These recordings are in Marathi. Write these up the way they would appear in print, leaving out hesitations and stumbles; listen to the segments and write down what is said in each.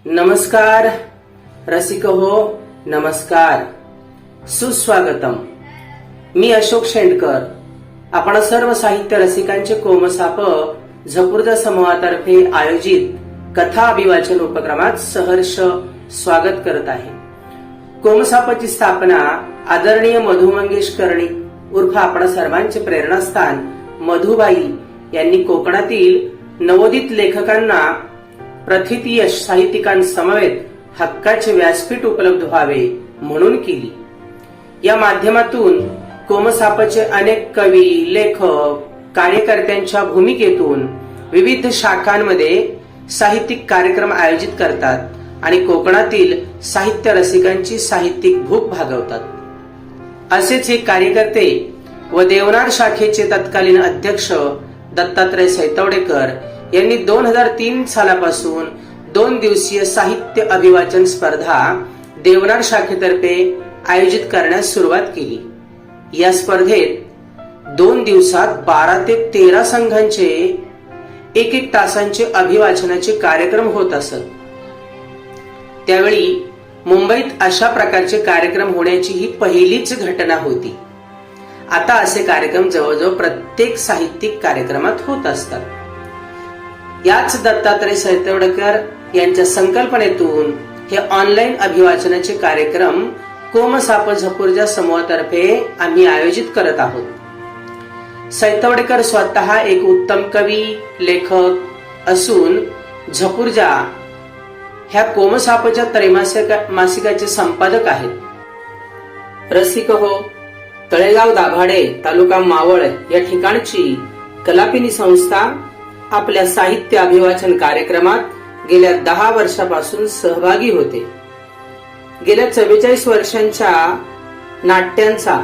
नमस्कार रसिक हो, नमस्कार, सुस्वागतम. मी अशोक शेंडकर. आपण सर्व साहित्य रसिकांचे कोमसाप झपुर्झा समूहातर्फे आयोजित कथा अभिवाचन उपक्रमात सहर्ष स्वागत करत आहे. कोमसापची स्थापना आदरणीय मधु मंगेश कर्णिक उर्फ आपण सर्वांचे प्रेरणास्थान मधुबाई यांनी कोकणातील नवोदित लेखकांना प्रथितीय साहित्यिकांसमवेत हक्काचे व्यासपीठ उपलब्ध व्हावे म्हणून केली. या माध्यमातून कोमसापचे अनेक कवी, लेखक, कार्यकर्त्यांच्या भूमिकेतून विविध शाखांमध्ये साहित्यिक कार्यक्रम आयोजित करतात आणि कोकणातील साहित्य रसिकांची साहित्यिक भूक भागवतात. असेच एक कार्यकर्ते व देवनार शाखेचे तत्कालीन अध्यक्ष दत्तात्रय सैतवडेकर यांनी 2003 सालापासून 2 दिवसीय साहित्य अभिवाचन स्पर्धा देवनार शाखेतर्फे आयोजित करण्यास सुरुवात केली. या स्पर्धेत 2 दिवसात 12 ते 13 संघांचे 1-1 तासांचे अभिवाचनाचे कार्यक्रम होत असत. त्यावेळी मुंबईत अशा प्रकारचे कार्यक्रम होण्याची ही पहिलीच घटना होती. आता असे कार्यक्रम जवळजवळ प्रत्येक साहित्यिक कार्यक्रमात होत असतात. याच दत्तात्रय सैतवडेकर यांच्या संकल्पनेतून हे ऑनलाईन अभिवाचनाचे कार्यक्रम कोमसाप झपुर्झा समूहातर्फे आम्ही आयोजित करत आहोत. सैतवडेकर स्वतः एक उत्तम कवी, लेखक असून झपुर्झा ह्या कोमसापच्या त्रैमासिकाचे संपादक आहेत. रसिक हो, तळेगाव दाभाडे, तालुका मावळ या ठिकाणची कलापिनी संस्था आपल्या साहित्य अभिवाचन कार्यक्रमात गेल्या 10 वर्षापासून सहभागी होते. गेल्या 44 वर्षांच्या नाट्यांचा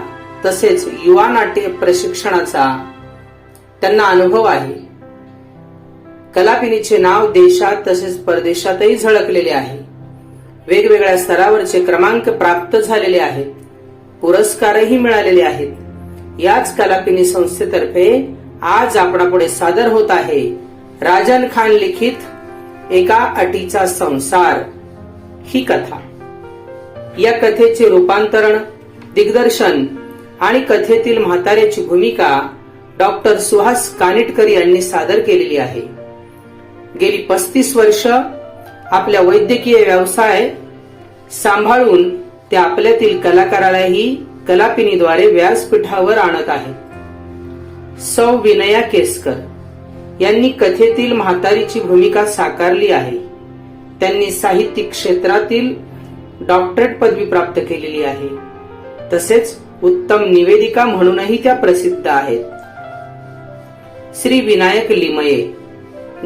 तसेच युवा नाट्य प्रशिक्षणाचा त्यांना अनुभव आहे. कलापिनीचे नाव देशात तसेच परदेशातही झळकलेले आहे. वेगवेगळ्या स्तरावरचे क्रमांक प्राप्त झालेले आहेत. पुरस्कारही मिळालेले आहेत. याच कलापिनी संस्थेतर्फे आज आपणापुढे सादर होत आहे राजन खान लिखित एका अटीचा संसार ही कथा. या कथेचे रूपांतरण, दिग्दर्शन आणि कथेतील म्हाताऱ्याची भूमिका डॉक्टर सुहास कानिटकर यांनी सादर केलेली आहे. गेली 35 वर्ष आपल्या वैद्यकीय व्यवसाय सांभाळून ते आपल्यातील कलाकारालाही कलापिनीद्वारे व्यासपीठावर आणत आहेत. सौ विनया केसकर यांनी कथेतील म्हातारीची भूमिका साकारली आहे. त्यांनी साहित्यिक क्षेत्रातील डॉक्टरेट पदवी प्राप्त केलेली आहे. तसेच उत्तम निवेदिका म्हणूनही त्या प्रसिद्ध आहेत. श्री विनायक लिमये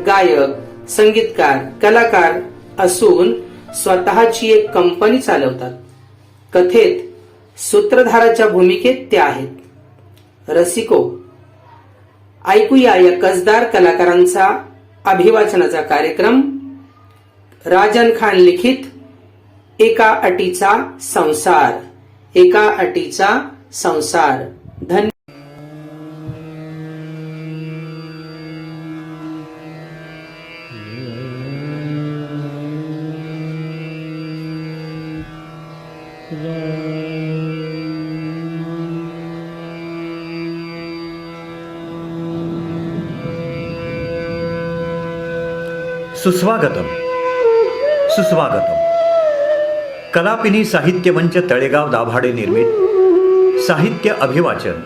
गायक, संगीतकार, कलाकार असून स्वतःची एक कंपनी चालवतात. कथेत सूत्रधाराच्या भूमिकेत ते आहेत. रसिको, ऐकूया या कसदार कलाकारांचा अभिवाचनाचा कार्यक्रम राजन खान लिखित एका अटीचा संसार. एका अटीचा संसार. धन्यवाद. सुस्वागतम सुस्वागतम. कलापिनी साहित्य मंच तळेगाव दाभाडे निर्मित साहित्य अभिवाचन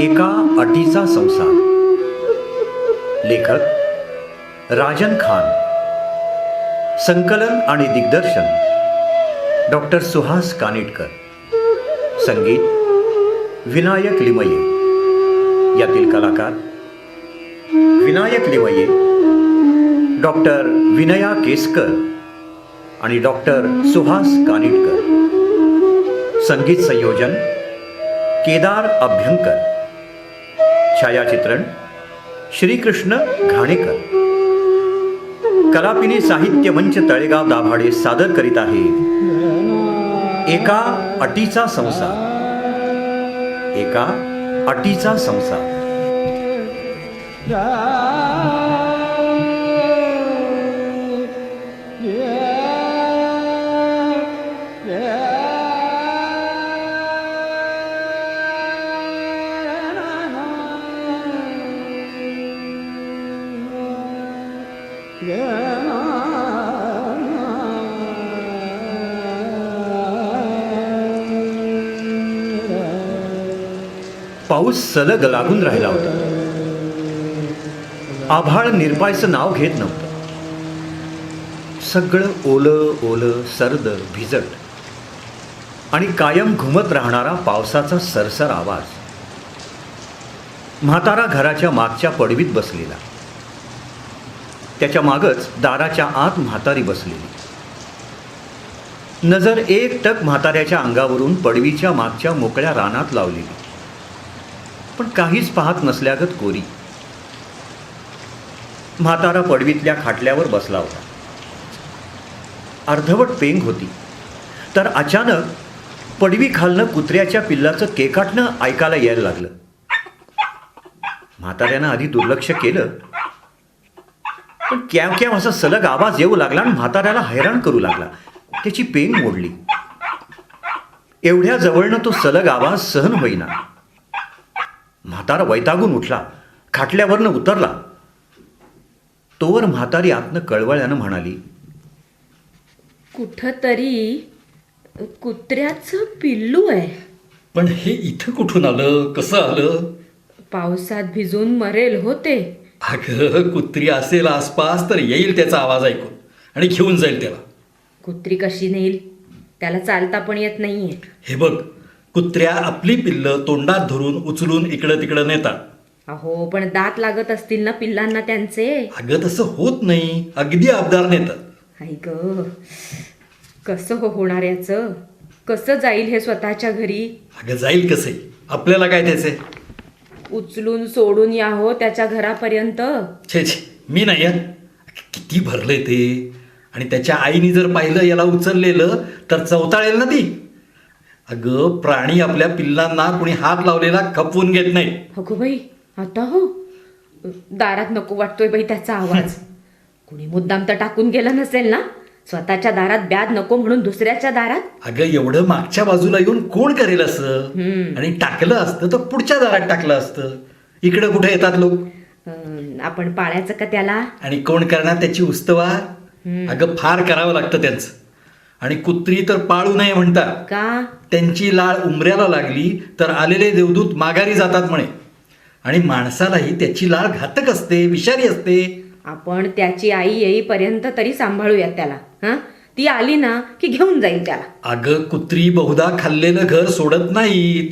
एका अटीचा संसार. लेखक राजन खान. संकलन आणि दिग्दर्शन डॉक्टर सुहास कानिटकर. संगीत विनायक लिमये. यातील कलाकार विनायक लिमये, डॉक्टर विनया केसकर आणि डॉक्टर सुहास कानिटकर. संगीत संयोजन केदार अभ्यंकर. छायाचित्रण श्रीकृष्ण घाणेकर. कलापिनी साहित्य मंच तळेगाव दाभाडे सादर करीत आहे एका अटीचा संसार. एका अटीचा संसार. Yeah. पाऊस सलग लागून राहिला होता. आभाळ निरपायचं नाव घेत नव्हतं. सगळं ओलं ओलं, सर्द, भिजट आणि कायम घुमत राहणारा पावसाचा सरसर आवाज. म्हातारा घराच्या मागच्या पडवीत बसलेला. त्याच्या मागच दाराच्या आत म्हातारी बसलेली. नजर एकटक म्हाताऱ्याच्या अंगावरून पडवीच्या मागच्या मोकळ्या रानात लावलेली, पण काहीच पाहत नसल्यागत कोरी. म्हातारा पडवीतल्या खाटल्यावर बसला होता. अर्धवट पेंग होती, तर अचानक पडवी खालनं कुत्र्याच्या पिल्लाचं केकाटणं ऐकायला यायला लागलं. म्हाताऱ्यानं आधी दुर्लक्ष केलं, पण कॅव कॅव असा सलग आवाज येऊ लागला आणि म्हाताऱ्याला हैराण करू लागला. त्याची पेंग मोडली. एवढ्या जवळनं तो सलग आवाज सहन होईना. म्हातारा वैतागून उठला, खाटल्यावरनं उतरला. तोवर म्हातारी आतनं कळवळ्यानं म्हणाली, कुठंतरी कुत्र्याचं पिल्लू आहे. पण हे इथं कुठून आलं, कसं आलं? पावसात भिजून मरेल होते. अगं, कुत्री असेल आसपास तर येईल त्याचा आवाज ऐकून आणि घेऊन जाईल त्याला. कुत्री कशी नेईल? त्याला चालता पण येत नाहीये. हे बघ, कुत्र्या आपली पिल्लं तोंडात धरून उचलून इकडं तिकडं नेतात. अहो, पण दात लागत असतील ना पिल्लांना त्यांचे. अगं, तसं होत नाही, अगदी आबदार नेतात. आई ग, कसं होणार याचं? कसं जाईल हे स्वतःच्या घरी? अगं, जाईल कसंही, आपल्याला काय त्याचे? उचलून सोडून या हो त्याच्या घरापर्यंत. छे छे, मी नाही आहे. किती भरलंय ते. आणि त्याच्या आईने जर पाहिलं याला उचललेलं तर चवताळेल ना ती. अगं, प्राणी आपल्या पिल्लांना कुणी हात लावलेला खपवून घेत नाही. अगो बाई, आता हो दारात नको वाटतोय बाई त्याचा आवाज. कुणी मुद्दाम तर टाकून गेला नसेल ना? स्वतःच्या दारात ब्याद नको म्हणून दुसऱ्याच्या दारात. अगं, एवढं मागच्या बाजूला येऊन कोण करेल असं? आणि टाकलं असतं तर पुढच्या दारात टाकलं असतं. इकडं कुठे येतात लोक? आपण पाळायचं का त्याला? आणि कोण करणार त्याची उस्तवार? अगं, फार करावं लागतं त्यांचं. आणि कुत्री तर पाळू नये म्हणतात. का? त्यांची लाळ उमऱ्याला लागली तर आलेले देवदूत माघारी जातात म्हणे. आणि माणसालाही त्याची लाळ घातक असते, विषारी असते. आपण त्याची आई येईपर्यंत तरी सांभाळूयात त्याला. हा, ती आली ना की घेऊन जाईल त्याला. अगं, कुत्री बहुधा खाल्लेलं घर सोडत नाहीत.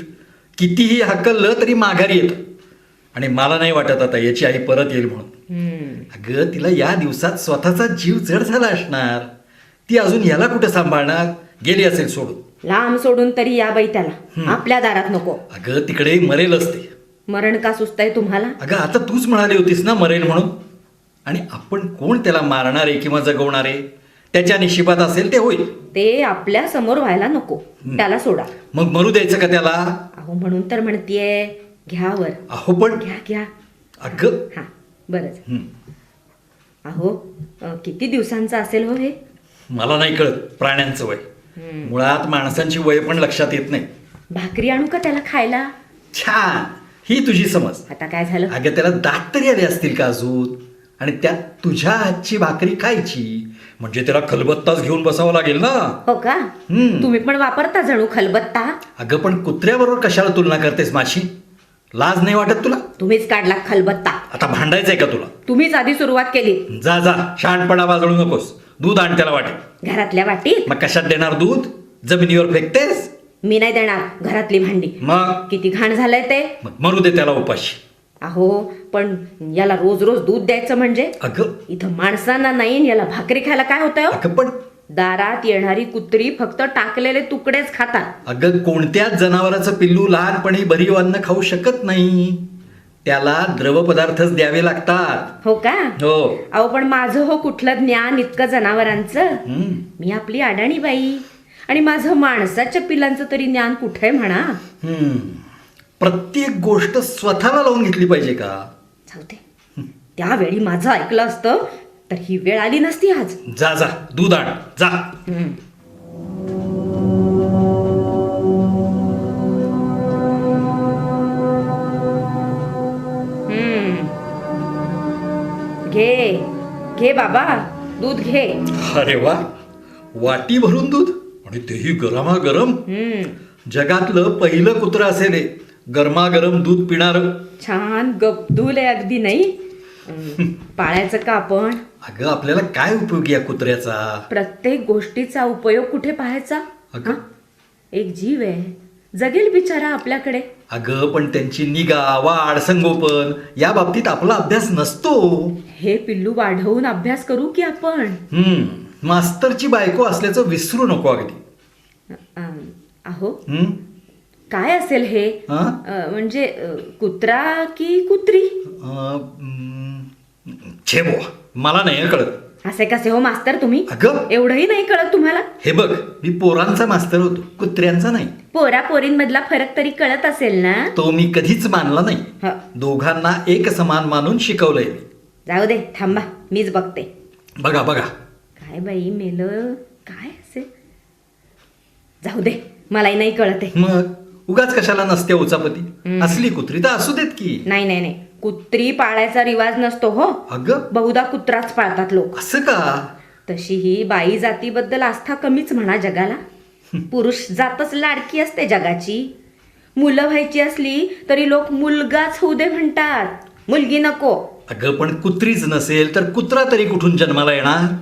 कितीही हाकललं तरी माघारी येतं. आणि मला नाही वाटत आता याची आई परत येईल म्हणून. अगं, तिला या दिवसात स्वतःचा जीव जड झाला असणार. ती अजून याला कुठं सांभाळणार? गेली असेल सोडून. लांब सोडून तरी या बाई त्याला, आपल्या दारात नको. अगं, तिकडे मरेल असते. मरण का सुचतंय तुम्हाला? अगं, आता तूच म्हणाली होतीस ना मरेल म्हणून. आणि आपण कोण त्याला मारणारे किंवा जगवणारे? त्याच्या निशिबात असेल ते होईल. ते आपल्या समोर व्हायला नको. त्याला सोडा. मग मरू द्यायचं का त्याला? अहो, म्हणून तर म्हणतीये, घ्या वर. अहो, पण घ्या घ्या. अगं, हा, बरंच. अहो, किती दिवसांचं असेल हो हे? मला नाही कळत प्राण्यांचं वय. मुळात माणसांची वय पण लक्षात येत नाही. भाकरी आणू का त्याला खायला? छान, ही तुझी समज. आता काय झालं? अगं, त्याला दात तरी आले असतील का अजून? आणि त्यात तुझ्या हातची भाकरी खायची म्हणजे त्याला खलबत्ताच घेऊन बसावं लागेल ना. हो का? तुम्ही पण वापरता जणू खलबत्ता. अगं, पण कुत्र्याबरोबर कशाला तुलना करतेस माझी? लाज नाही वाटत तुला? तुम्हीच काढला खलबत्ता. आता भांडायचंय का तुला? तुम्हीच आधी सुरुवात केली. जा जा, शहाणपणा बाजळू नकोस. दूध आण त्याला वाटेल. घरातल्या वाटीत? मग कशात देणार दूध? जमिनीवर फेकतेस? मी नाही देणार. घरातली भांडी. मग किती घाण झालंय ते. मग मरू दे त्याला उपाशी. अहो, पण याला रोज रोज दूध द्यायचं म्हणजे? अगं, इथं माणसांना नाही, याला भाकरी खायला काय होतंय हो? अगं पण दारात येणारी कुत्री फक्त टाकलेले तुकडेच खातात. अगं, कोणत्याच जनावराचं पिल्लू लहानपणी भरीव अन्न खाऊ शकत नाही. त्याला द्रव पदार्थच द्यावे लागतात. हो का? हो. अहो, पण माझं हो कुठलं ज्ञान इतकं जनावरांचं. मी आपली अडाणी बाई, आणि माझं माणसाच्या पिलांचं तरी ज्ञान कुठे म्हणा. प्रत्येक गोष्ट स्वतःला लावून घेतली पाहिजे का? जाऊ दे. त्यावेळी माझं ऐकलं असतं तर ही वेळ आली नसती आज. जा जा, दूध आण जा. घे. घे बाबा, दूध घे. अरे वा, वाटी भरून दूध आणि तेही गरमागरम. जगातलं पहिलं कुत्रं असेल हे, गरमागरम दूध पिणार. छान गपदूल आहे अगदी, नाही? पाळायचं का आपण? अगं आपल्याला काय उपयोग या कुत्र्याचा? प्रत्येक गोष्टीचा उपयोग कुठे पाहायचा? अगं? हा? एक जीव आहे, जगेल बिचारा आपल्याकडे. अगं पण त्यांची निगा, वाढ, संगोपन या बाबतीत आपला अभ्यास नसतो. हे पिल्लू वाढवून अभ्यास करू की आपण? मास्तरची बायको असल्याचं विसरू नको अगदी. अहो, हम्म? काय असेल हे? हा? म्हणजे कुत्रा की कुत्री? छे बुवा, मला नाही कळत. असे कसे हो मास्तर तुम्ही? अगं एवढंही नाही कळत तुम्हाला? हे बघ, मी पोरांचा मास्तर होतो, कुत्र्यांचा नाही. पोरा पोरींमधला फरक तरी कळत असेल ना? तो मी कधीच मानला नाही. ह. दोघांना एक समान मानून शिकवलंय मी. जाऊ दे, थांबा, मीच बघते. बघा बघा. काय बाई मेलं, काय असेल? जाऊ दे, मलाही नाही कळत आहे. मग उगाच कशाला नसते उचापती? असली कुत्री तर असू देत की. नाही नाही नाही, कुत्री पाळायचा रिवाज नसतो हो. अगं बहुधा कुत्राच पाळतात लोक. असं का? तशी ही बाई जातीबद्दल आस्था कमीच म्हणा जगाला. पुरुष जातच लाडकी असते जगाची. मुलं व्हायची असली तरी लोक मुलगाच होऊ दे म्हणतात, मुलगी नको. अगं पण कुत्रीच नसेल तर कुत्रा तरी कुठून जन्माला येणार?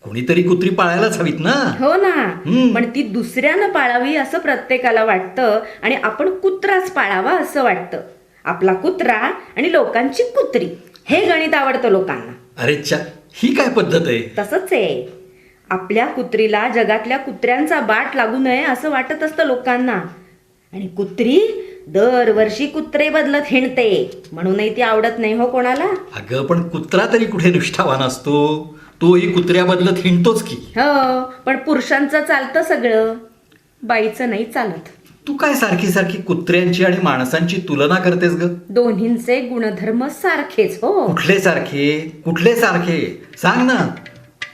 कोणीतरी कुत्री पाळायलाच हवीत ना. हो ना, पण ती दुसऱ्यानं पाळावी असं प्रत्येकाला वाटतं आणि आपण कुत्राच पाळावा असं वाटतं. आपला कुत्रा आणि लोकांची कुत्री हे गणित आवडतं लोकांना. अरे चा, ही काय पद्धत आहे? तसंच आहे. आपल्या कुत्रीला जगातल्या कुत्र्यांचा बाट लागू नये असं वाटत असतं लोकांना. आणि कुत्री दरवर्षी कुत्रे बदलत हिंडते म्हणूनही ती आवडत नाही हो कोणाला. अगं पण कुत्रा तरी कुठे निष्ठावान असतो? तोही कुत्र्या बदलत हिंडतोच की. हो, पण पुरुषांचं चालतं सगळं, बाईचं नाही चालत. तू काय सारखी सारखी कुत्र्यांची आणि माणसांची तुलना करतेस ग? दोन्हींचे गुणधर्म सारखेच हो. कुठले सारखे? कुठले सारखे? सांग ना.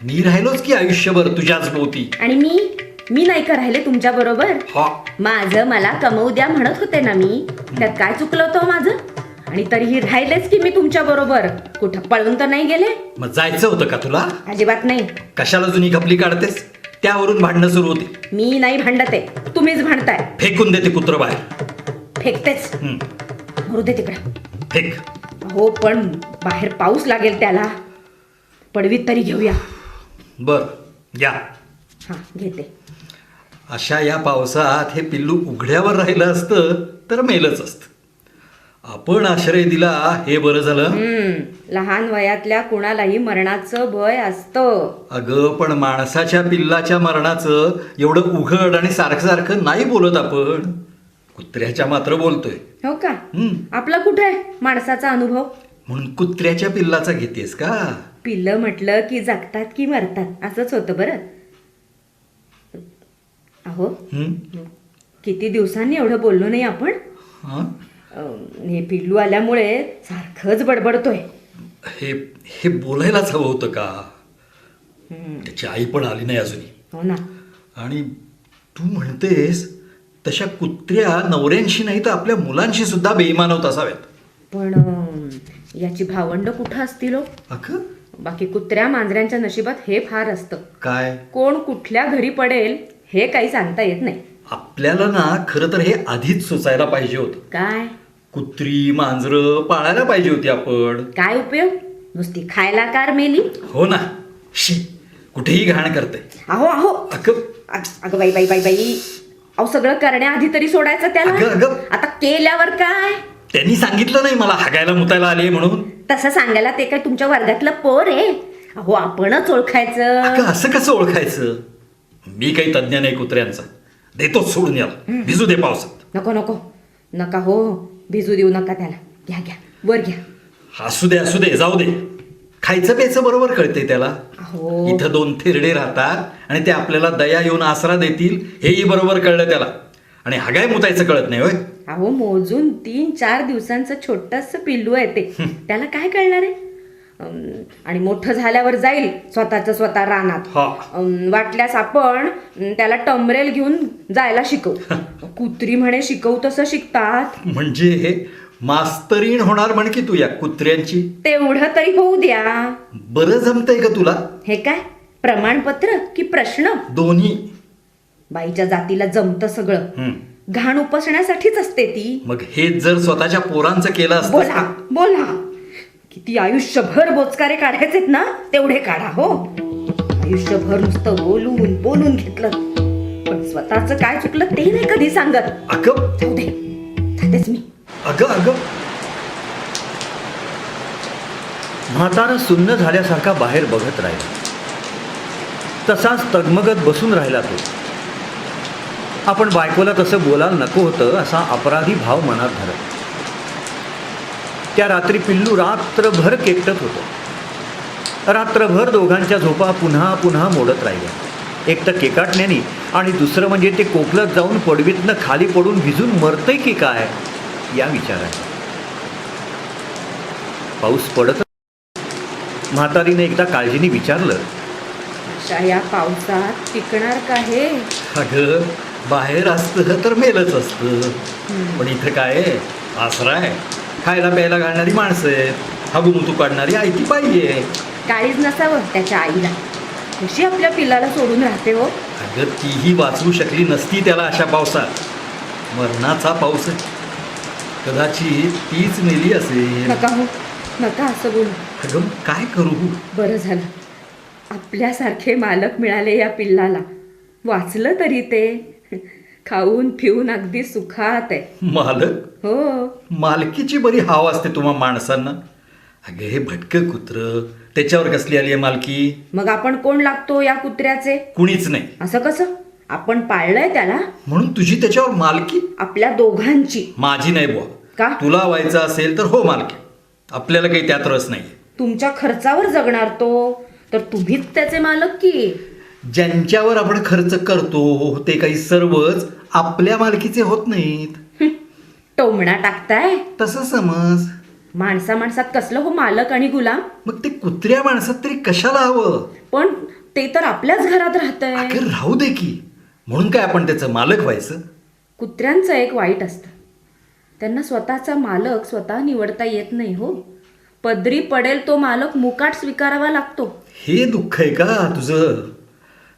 मी राहिलोच की आयुष्यभर तुझ्याच भोवती. आणि मी नाही का राहिले तुमच्या बरोबर? हा. माझं मला कमवू द्या म्हणत होते ना मी. त्यात काय चुकलं होतं माझं? आणि तरीही राहिलेच की मी तुमच्या बरोबर. कुठं पळून तर नाही गेले? मग जायचं होतं का तुला? अजिबात नाही. कशाला जुनी खपली काढतेस? त्यावरून भांडणं सुरू होते. मी नाही भांडते, तुम्हीच भांडताय. फेकून देते कुत्र बाहेर. फेकतेच. मरू दे तिकडं. फेक. हो, पण बाहेर पाऊस लागेल त्याला. पडवीत तरी घेऊया. बर, घ्या. हा, घेते. अशा या पावसात हे पिल्लू उघड्यावर राहिलं असतं तर मेलच असतं. आपण आश्रय दिला हे बरं झालं. लहान वयातल्या कुणालाही मरणाचं भय असतं. अगं पण माणसाच्या पिल्लाच्या मरणाचं एवढं उघड आणि सारखं सारखं नाही बोलत आपण. कुत्र्याच्या मात्र बोलतोय. हो का? आपला कुठे आहे माणसाचा अनुभव? म्हणून कुत्र्याच्या पिल्लाचा घेतेस का? पिल्लं म्हटलं की जगतात की मरतात असंच होतं बरं. अहो, किती दिवसांनी एवढं बोललो नाही आपण. हं? हे पिल्लू आल्यामुळे सारखंच बडबडतोय. हे हे बोलायलाच हवं होतं का? त्याची आई पण आली नाही अजूनही. हो ना. आणि तू म्हणतेस तशा कुत्र्या नवऱ्यांशी नाही तर आपल्या मुलांशी सुद्धा बेईमान होत असाव्यात. पण याची भावंड कुठं असतील हो? अगं बाकी कुत्र्या मांजऱ्यांच्या नशिबात हे फार असतं. काय? कोण कुठल्या घरी पडेल हे काही सांगता येत नाही. आपल्याला ना खरं तर हे आधीच सुचायला पाहिजे होतं. काय? कुत्री मांजरं पाळायला पाहिजे होती आपण. काय उपयोग? नुसती खायला कार मेली. हो ना. शी, कुठेही घाण करते. अहो अहो, अगं अगं बाई बाई बाई बाई, अहो सगळं करण्याआधी तरी सोडायचं त्याला. अगं. आता केल्यावर काय? त्यांनी सांगितलं नाही मला हागायला मुतायला आले म्हणून. तसं सांगायला ते काय तुमच्या वर्गातलं पोर आहे? अहो आपणच ओळखायचं. अगं असं कसं ओळखायचं? मी काही तज्ञ नाही कुत्र्यांचा. देतोच सोडून याला. भिजू दे पावसात. नको नको नका हो, भिजू देऊ नका त्याला. घ्या घ्या, वर घ्या. असू दे जाऊ दे. खायचं प्यायचं बरोबर कळते त्याला. अहो इथं 2 थेरडे राहतात आणि ते आपल्याला दया येऊन आसरा देतील हेही बरोबर कळलं त्याला. आणि हागाय मुतायचं कळत नाही होय. अहो मोजून 3-4 दिवसांचं छोटस पिल्लू आहे ते. त्याला काय कळणार आहे? आणि मोठं झाल्यावर जाईल स्वतः रानात. वाटल्यास आपण त्याला टमरेल घेऊन जायला शिकवू. कुत्री म्हणे शिकवू तसं शिकतात. म्हणजे मास्तरीण होणार म्हण की तू या कुत्र्यांची. तेवढं तरी होऊ द्या. बरं जमतंय का तुला? हे काय प्रमाणपत्र की प्रश्न? दोन्ही. बाईच्या जातीला जमतं सगळं. हं. घाण उपसण्यासाठीच असते ती. मग हेच जर स्वतःच्या पोरांचं केलं असतं. बोला बोला, किती आयुष्यभर बोचकारे काढायचेत ना तेवढे काढा. हो, आयुष्यभर नुसतं बोलून बोलून घेतलं, पण स्वतःच काय चुकलं ते नाही कधी सांगत. अगं जाऊ दे, जातेच मी. अगं अगं म्हातारा सुन्न झाल्यासारखा बाहेर बघत राहिला. तसाच तगमगत बसून राहिला तो. आपण बायकोला तसं बोलायला नको होतं असा अपराधी भाव मनात धरत. त्या रात्री पिल्लू रात्रभर केकटत होतं. रात्रभर दोघांच्या झोपा पुन्हा पुन्हा मोडत राहिल्या. एक तर केकाटण्यानी आणि दुसरं म्हणजे ते कोकलत जाऊन पडवीतनं खाली पडून भिजून मरतंय की काय या विचाराने. पाऊस पडत. म्हातारीने एकदा काळजीने विचारलं, अशा या पावसात टिकणार का हे? अगं बाहेर असतं तर मेलच असतं, पण इथं काय आहे? आसरा आहे. खायला प्यायला घालणारी माणसं आहेत, हागुमुतू काढणारी आई ती पाहिजे. काळीच नसावं त्याच्या आईला. कशी आपल्या पिल्लाला सोडून राहते हो. अगं तीही वाचवू शकली नसती त्याला अशा पावसात. मरणाचा पाऊस आहे. कदाचित तीच नेली असेल. नका हो, नका असं बोलू. अगं काय करू? बरं झालं आपल्यासारखे मालक मिळाले या पिल्लाला. वाचलं तरी ते. खाऊन पिऊन अगदी सुखात आहे. मालक? हो, मालकीची बरी हाव असते तुम्हा माणसांना. अगं हे भटकं कुत्र, त्याच्यावर कसली आली आहे मालकी? मग आपण कोण लागतो या कुत्र्याचे? कुणीच नाही. असं कसं? आपण पाळलंय त्याला. म्हणून तुझी त्याच्यावर मालकी? आपल्या दोघांची. माझी नाही बुवा. का? तुला व्हायचं असेल तर हो मालकी. आपल्याला काही त्यात रस नाही. तुमच्या खर्चावर जगणार तो, तर तुम्हीच त्याचे मालक की. ज्यांच्यावर आपण खर्च करतो ते काही सर्वच आपल्या मालकीचे होत नाहीत. टोमणा टाकताय. तसं समज. माणसा माणसात कसलं हो मालक आणि गुलाम? मग ते कुत्र्या माणसात तरी कशाला हवं? पण ते तर आपल्याच घरात राहतंय. अगं राहू दे की. म्हणून काय आपण त्याचं मालक व्हायचं? कुत्र्यांचं एक वाईट असतं, त्यांना स्वतःचा मालक स्वतः निवडता येत नाही हो. पदरी पडेल तो मालक मुकाट स्वीकारावा लागतो. हे दुःख आहे का तुझं?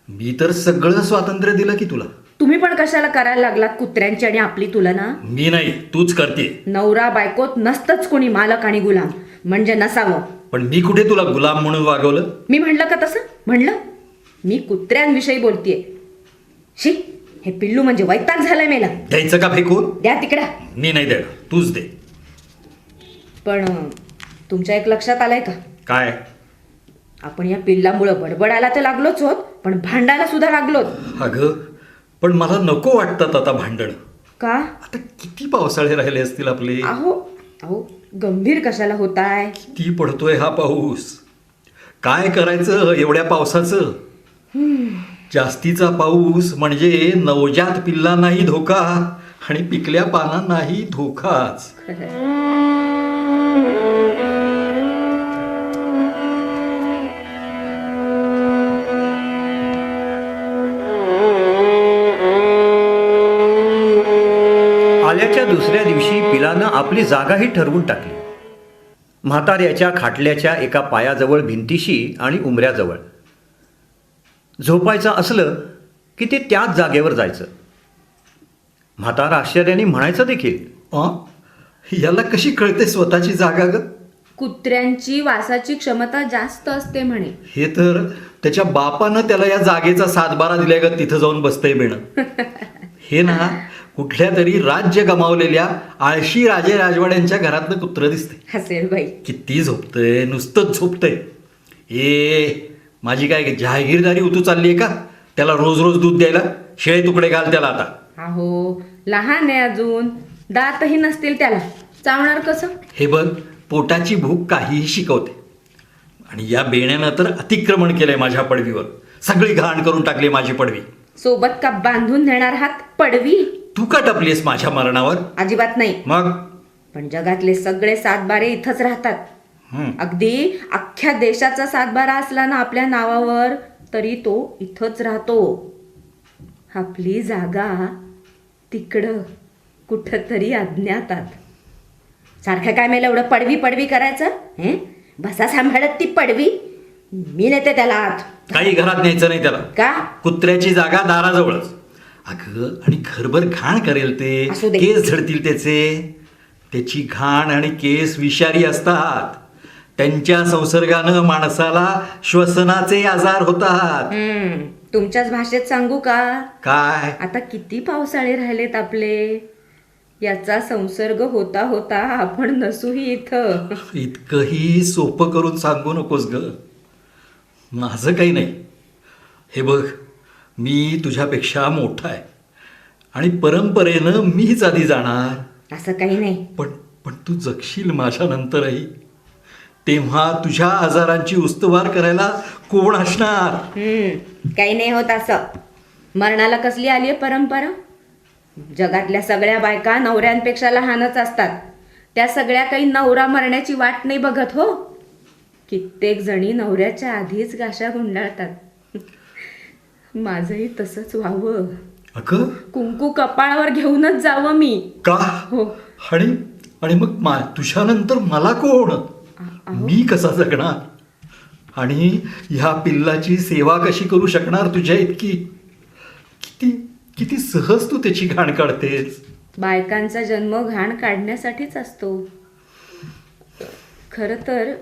मी तर सगळं स्वातंत्र्य दिलं की तुला. तुम्ही पण कशाला करायला लागलात कुत्र्यांची आणि आपली तुलना? मी नाही, तूच करते. नवरा बायकोत नसतंच कोणी मालक आणि गुलाम, म्हणजे नसावं. पण मी कुठे तुला गुलाम म्हणून वागवलं? मी म्हणलं का तसं? म्हणलं मी कुत्र्यांविषयी बोलतेय. शी, हे पिल्लू म्हणजे वैताग झालाय मेला. द्यायचं का फेकून? द्या तिकडा. मी नाही देणार, तूच दे. पण तुमच्या एक लक्षात आलंय का? काय? आपण या पिल्लामुळं बडबडायला तर लागलोच होत, पण भांडायला सुद्धा लागलोत. अगं पण मला नको वाटतात आता भांडण. का? आता किती पावसाळे राहिले असतील आपले. अहो अहो गंभीर कशाला होताय? किती पडतोय हा पाऊस. काय करायचं एवढ्या पावसाचं? जास्तीचा पाऊस म्हणजे नवजात पिल्लांनाही धोका आणि पिकल्या पानांनाही धोकाच. आल्याच्या दुसऱ्या दिवशी पिलानं आपली जागाही ठरवून टाकली. म्हाताऱ्याच्या खाटल्याच्या एका पायाजवळ भिंतीशी आणि उंबऱ्याजवळ. झोपायचं असलं की ते त्याच जागेवर जायचं. म्हातारा आश्चर्याने म्हणायचं देखील, याला कशी कळते स्वतःची जागा ग? कुत्र्यांची वासाची क्षमता जास्त असते म्हणे. हे तर त्याच्या बापानं त्याला या जागेचा 7-12 दिलाय ग, तिथं जाऊन बसतंय बेणं. हे ना कुठल्या तरी राज्य गमावलेल्या आळशी राजे राजवाड्यांच्या घरातलं कुत्र दिसतंय. हसेल बाई. किती झोपतंय, नुसतंच झोपतंय. माझी काय जहागीरदारी उतू चालली आहे का त्याला रोज रोज दूध द्यायला? शेळे तुकडे घाल त्याला आता. अहो लहान आहे अजून, दातही नसतील त्याला, चावणार कसं? हे बघ, पोटाची भूक काहीही शिकवते. आणि या बेण्यानं तर अतिक्रमण केलंय माझ्या पडवीवर. सगळी घाण करून टाकली माझी पडवी. सोबत का बांधून नेणार हात पडवी? तू का टपलीस माझ्या मरणावर? अजिबात नाही. मग पण जगातले सगळे 7-12 इथंच राहतात. अगदी अख्ख्या देशाचा 7-12 असला ना आपल्या नावावर, तरी तो इथंच राहतो. आपली जागा तिकडं कुठंतरी अज्ञातात. सारखं काय मेलं एवढं पडवी पडवी करायचं हे? बसा सांभाळत ती पडवी. मी नेते त्याला आत. काही घरात न्यायचं नाही त्याला. का? कुत्र्याची जागा दाराजवळच. अगं आणि घरभर घाण करेल ते, असू दे. केस झडतील त्याचे. त्याची घाण आणि केस विषारी असतात. त्यांच्या संसर्गानं माणसाला श्वसनाचे आजार होतात. तुमच्याच भाषेत सांगू का? काय? आता किती पावसाळे राहिलेत आपले. याचा संसर्ग होता होता आपण नसूही इथं. इतकंही सोपं करून सांगू नकोस ग. माझं काही नाही. हे बघ, मी तुझ्यापेक्षा मोठा आहे आणि परंपरेनं मीच आधी जाणार. असं काही नाही. पण पण तू जगशील माझ्या नंतरही. तेव्हा तुझ्या आजारांची उस्तवार करायला कोण असणार? काही नाही होत असं. मरणाला कसली आली आहे परंपरा? जगातल्या सगळ्या बायका नवऱ्यांपेक्षा लहानच असतात. त्या सगळ्या काही नवरा मरण्याची वाट नाही बघत हो. कित्येक जणी नवऱ्याच्या आधीच गाशा गुंडाळतात. माझंही तसंच व्हावं. अगं कुंकू कपाळावर घेऊनच जावं मी. का? हो. आणि आणि मग तुझ्यानंतर मला कोण? मी कसा जगणार? आणि ह्या पिल्लाची सेवा कशी करू शकणार तुझ्या इतकी? किती किती सहज तू त्याची घाण काढतेस. बायकांचा जन्म घाण काढण्यासाठीच असतो. खरं तर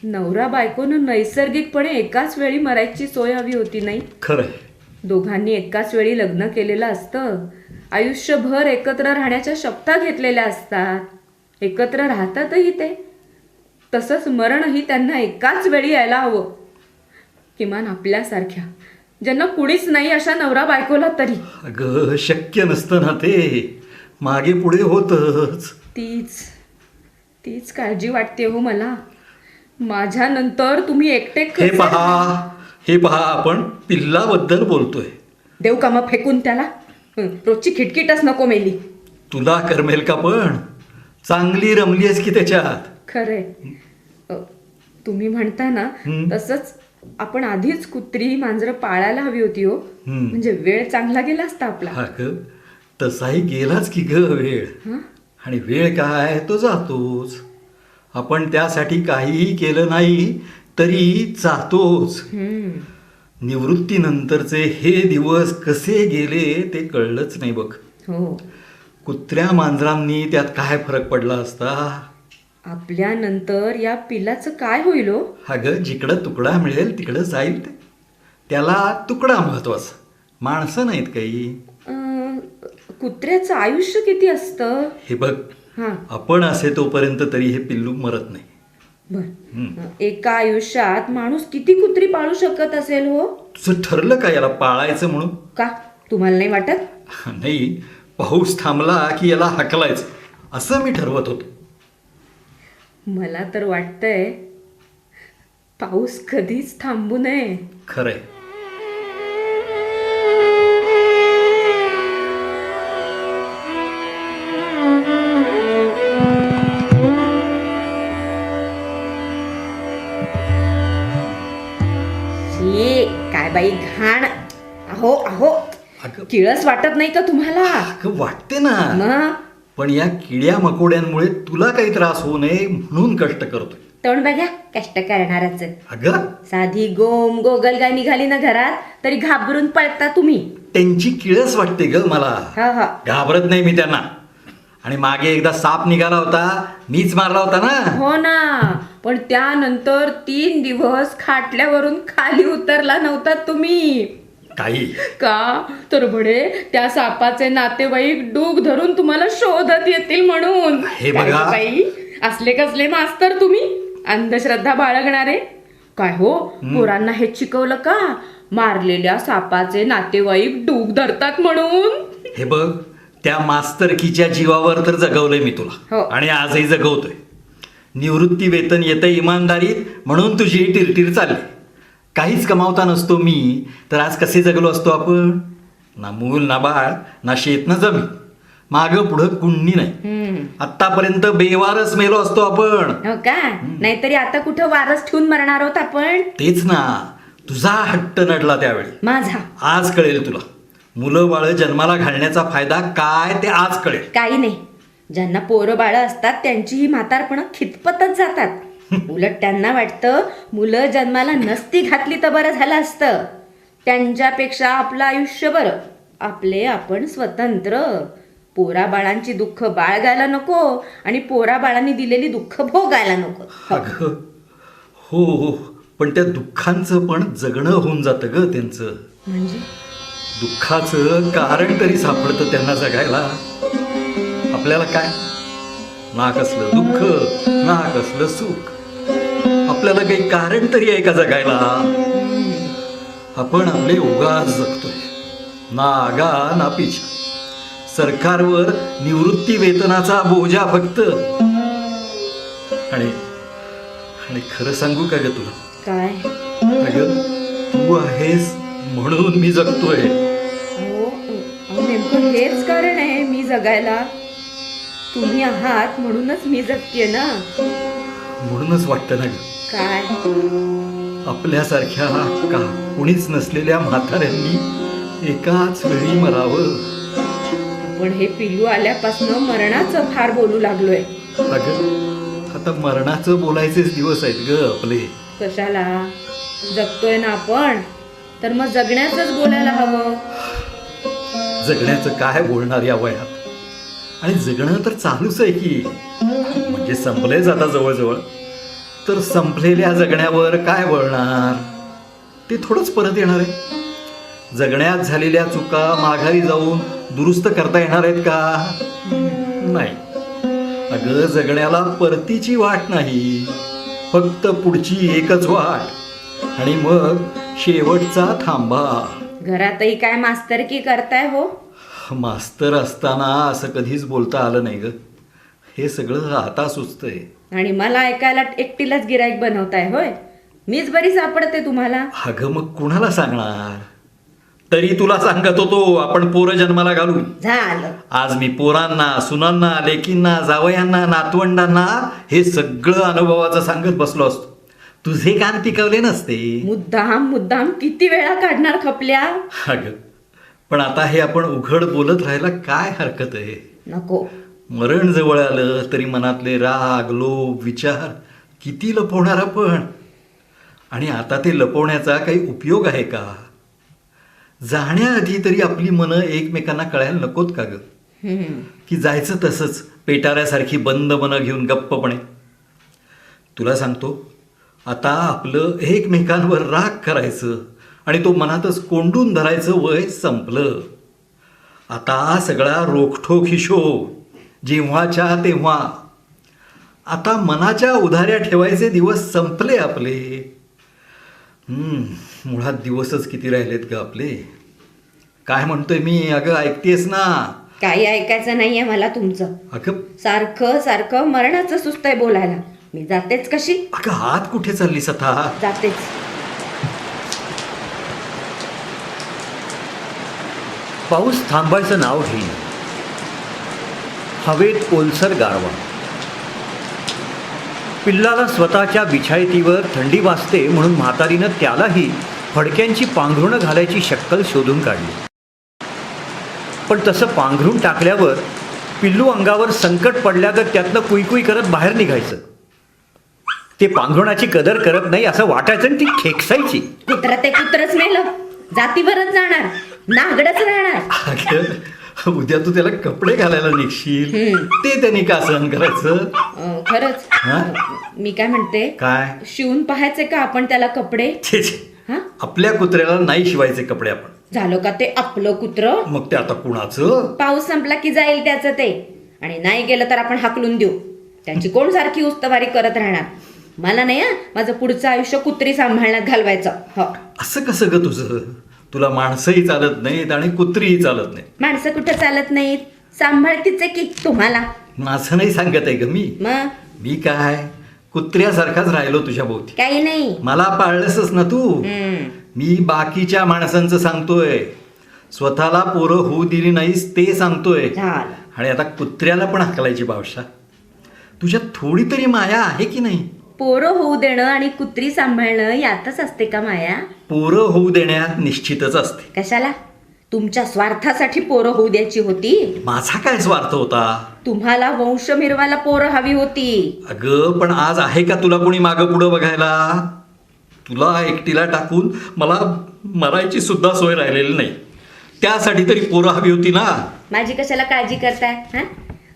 नवरा बायकोनं नैसर्गिकपणे एकाच वेळी मरायची सोय हवी होती नाही? खरंय. दोघांनी एकाच वेळी लग्न केलेलं असतं. आयुष्यभर एकत्र राहण्याच्या शपथा घेतलेल्या असतात. एकत्र राहतातही ते. तसंच मरणही त्यांना एकाच वेळी यायला हवं. किमान आपल्यासारख्या ज्यांना कुणीच नाही अशा नवरा बायकोला तरी. अगं शक्य नसतं ना ते. मागे पुढे होतच. तीच काळजी वाटते हो मला. माझ्यानंतर तुम्ही एकटे हे पहा आपण पिल्लाबद्दल बोलतोय. देव का मग फेकून त्याला? रोजची खिटखिटच नको मेली. तुला करमेल का? पण चांगली रमलीस की त्याच्यात. खरंय. तुम्ही म्हणता ना तसंच आपण आधीच कुत्री मांजरं पाळायला हवी होती हो. म्हणजे वेळ चांगला गेला असता आपला. अगं तसाही गेलाच की ग वेळ. आणि वेळ काय तो जातोच. आपण त्यासाठी काहीही केलं नाही तरी जातोच. निवृत्तीनंतरचे हे दिवस कसे गेले ते कळलंच नाही बघ. हो. कुत्र्या मांजरांनी त्यात काय फरक पडला असता? आपल्यानंतर या पिलाचं काय होईल हो? अगं जिकडं तुकडा मिळेल तिकडं जाईल ते. त्याला तुकडा महत्वाचा, माणसं नाहीत काही. कुत्र्याचं आयुष्य किती असतं? हे बघ, आपण असे तोपर्यंत तरी हे पिल्लू मरत नाही. बर. एका आयुष्यात माणूस किती कुत्री पाळू शकत असेल हो? तुझं ठरलं का याला पाळायचं म्हणून? का तुम्हाला नाही वाटत? नाही, पाऊस थांबला की याला हकलायचं असं मी ठरवत होतो. मला तर वाटतंय पाऊस कधीच थांबू नये. खरंय. काय बाई घाण. अहो अहो, अगं किळस वाटत नाही का तुम्हाला? वाटते ना. मग पण या किड्या मकोड्यांमुळे तुला काही त्रास होऊ नये म्हणून कष्ट करतोय. तोंड बघा, कष्ट करणारच. अगं साधी गोगलगाय निघाली ना घरात तरी घाबरून पळता तुम्ही. त्यांची किळस वाटते ग मला. घाबरत नाही मी त्यांना. आणि मागे एकदा साप निघाला होता, मीच मारला होता ना. हो ना. पण त्यानंतर 3 दिवस खाटल्यावरून खाली उतरला नव्हता तुम्ही. काही का? तर बडे त्या सापाचे नातेवाईक डूक धरून तुम्हाला शोधत येतील म्हणून. हे बघा बाई, असले कसले मास्तर तुम्ही, अंधश्रद्धा बाळगणारे. काय हो, पोरांना हे शिकवलं का मारलेल्या सापाचे नातेवाईक डूक धरतात म्हणून? हे बघ, त्या मास्तरकीच्या जीवावर तर जगवलंय मी तुला. आणि आजही जगवतोय. निवृत्ती वेतन येतं इमानदारीत म्हणून तुझी टिरटिर चालली. काहीच कमावता नसतो मी तर आज कसे जगलो असतो आपण? ना मूल ना बाळ ना शेत ना जमीन, मागं पुढं कुंडी नाही. आतापर्यंत बेवारस मेलो असतो आपण. हो का? नाहीतरी आता कुठं वारस ठेवून मरणार आहोत आपण? तेच ना. तुझा हट्ट नडला त्यावेळी. माझा आज कळेल तुला. मुलं बाळ जन्माला घालण्याचा फायदा काय ते आज कळेल. काही नाही. ज्यांना पोरं बाळं असतात त्यांची ही म्हातारपणं खितपतच जातात. उलट त्यांना वाटतं मुलं जन्माला नसती घातली तर बरं झालं असतं. त्यांच्यापेक्षा आपलं आयुष्य बरं, आपले आपण स्वतंत्र. पोरा बाळांची दुःख बाळगायला नको आणि पोरा बाळांनी दिलेली दुःख भोगायला नको. अगं हो, पण त्या दुःखांचं पण जगणं होऊन जातं ग त्यांचं. म्हणजे दुःखाचं कारण तरी सापडतं त्यांना जगायला. आपल्याला काय, ना कसलं दुःख ना कसलं सुख. आपल्याला काही कारण तरी आहे का जगायला? आपण आपले उगाच जगतोय, ना आगा ना पिछा. सरकारवर निवृत्ती वेतनाचा बोजा फक्त. आणि खरं सांगू का ग तुला, काय? अगं तू आहेस म्हणून मी जगतोय. अहो, नेमकं हेच कारण आहे मी जगायला. तुम्ही आहात म्हणूनच मी जगतेय ना. म्हणूनच वाटतं ना ग, काय? आपल्यासारख्या का कुणीच नसलेल्या म्हाताऱ्यांनी एकाच वेळी मरावं. पण हे पिल्लू आल्यापासून मरणाचं फार बोलू लागलोय. अगं आता मरणाचं बोलायचेच दिवस आहेत ग आपले. कशाला? जगतोय ना आपण, तर मग जगण्याचंच बोलायला हवं. जगण्याचं काय बोलणार या वयात? आणि जगणं तर चालूच आहे की, म्हणजे संपलंय आता जवळजवळ. तर संपलेल्या जगण्यावर काय बोलणार? ते थोडंच परत येणार आहे. जगण्यात झालेल्या चुका माघारी जाऊन दुरुस्त करता येणार आहेत का? नाही. अगं जगण्याला परतीची वाट नाही, फक्त पुढची एकच वाट, आणि मग शेवटचा थांबा. घरातही काय मास्तरकी करताय हो? मास्तर असताना असं कधीच बोलता आलं नाही ग. हे सगळं आता सुचतंय. आणि मला ऐकायला एकटीलाच गिराईक बनवताय होय? मीच बरी सापडते तुम्हाला. अगं मग कुणाला सांगणार? तरी तुला सांगत होतो आपण पोरं जन्माला घालू. झालं. आज मी पोरांना, सुनांना, लेकींना, जावयांना, नातवंडांना हे सगळं अनुभवाचं सांगत बसलो असतो. तुझे कान पिकवले नसते. मुद्दाम किती वेळा काढणार खपल्या? अगं पण आता हे आपण उघड बोलत राहायला काय हरकत आहे? नको. मरण जवळ आलं तरी मनातले राग, लोभ, विचार किती लपवणार आपण? आणि आता ते लपवण्याचा काही उपयोग आहे का? जाण्याआधी तरी आपली मनं एकमेकांना कळायला नकोत का ग? की जायचं तसंच पेटाऱ्यासारखी बंद मनं घेऊन गप्पपणे? तुला सांगतो, आता आपलं एकमेकांवर राग करायचं आणि तो मनातच कोंडून धरायचं वय संपलं. आता सगळा रोखठोक हिशोब, जेव्हाच्या तेव्हा. आता मनाच्या उधाऱ्या ठेवायचे दिवस संपले आपले. मुळात दिवसच किती राहिलेत ग आपले. काय म्हणतोय मी? अगं ऐकतेस ना? काही ऐकायचं नाहीये मला तुमचं. अगं सारखं मरणाचं सुस्तय बोलायला. मी जातेच कशी? अगं हात कुठे चाललीस आता? जातेच. पाऊस थांबायचं नाव घेईन. हवेत ओलसर गारवा. पिल्लाला स्वतःच्या बिछायतीवर थंडी वाजते म्हणून म्हातारीनं त्यालाही फडक्यांची पांघरुणं घालायची शक्कल शोधून काढली. पण तसं पांघरून टाकल्यावर पिल्लू अंगावर संकट पडल्यागत त्यातनं कुईकुई करत बाहेर निघायचं. ते पांघरुणाची कदर करत नाही असं वाटायचं आणि ती खेकसायची. ते कुत्रच मेलं, जातीवरच जाणार, नागडच राहणार. अगं उद्या तू त्याला कपडे घालायला निघशील, ते त्यांनी का सहन करायचं? खरंच. हा? मी काय म्हणते, काय शिवून पाहायचे का आपण त्याला कपडे? छे छे. हा? आपल्या कुत्र्याला नाही शिवायचे कपडे आपण. झालं का ते आपलं कुत्र? मग ते आता कुणाचं? पाऊस संपला की जाईल त्याचं ते, आणि नाही गेलं तर आपण हाकलून देऊ. त्याची कोण सारखी उस्तवारी करत राहणार? मला नाही माझं पुढचं आयुष्य कुत्री सांभाळण्यात घालवायचं. हो. असं कसं ग तुझं? तुला माणसंही चालत नाहीत आणि कुत्रीही चालत नाही. माणसं कुठं चालत नाहीत, सांभाळतीच आहे की तुम्हाला. माझं नाही सांगत आहे ग मी. मग मी काय कुत्र्यासारखाच राहिलो तुझ्या भोवती. काही नाही. मला पाळलंसच ना तू. मी बाकीच्या माणसांचं सांगतोय, स्वतःला पोरं होऊ दिली नाहीस ते सांगतोय. झालं. आणि आता कुत्र्याला पण हाकलायची भावशा. तुझ्यात थोडी तरी माया आहे की नाही? पोरं होऊ देणं आणि कुत्री सांभाळणं यातच असते का माया? पोरं होऊ देण्यात निश्चितच असते. कशाला? तुमच्या स्वार्थासाठी पोरं होऊ द्यायची होती. माझा काय स्वार्थ होता? तुम्हाला वंश मिरवायला पोरं हवी होती. अगं पण आज आहे का तुला कोणी मागं पुढं बघायला? तुला एकटीला टाकून मला मरायची सुद्धा सोय राहिलेली नाही. त्यासाठी तरी पोरं हवी होती ना. माझी कशाला काळजी करताय? हा,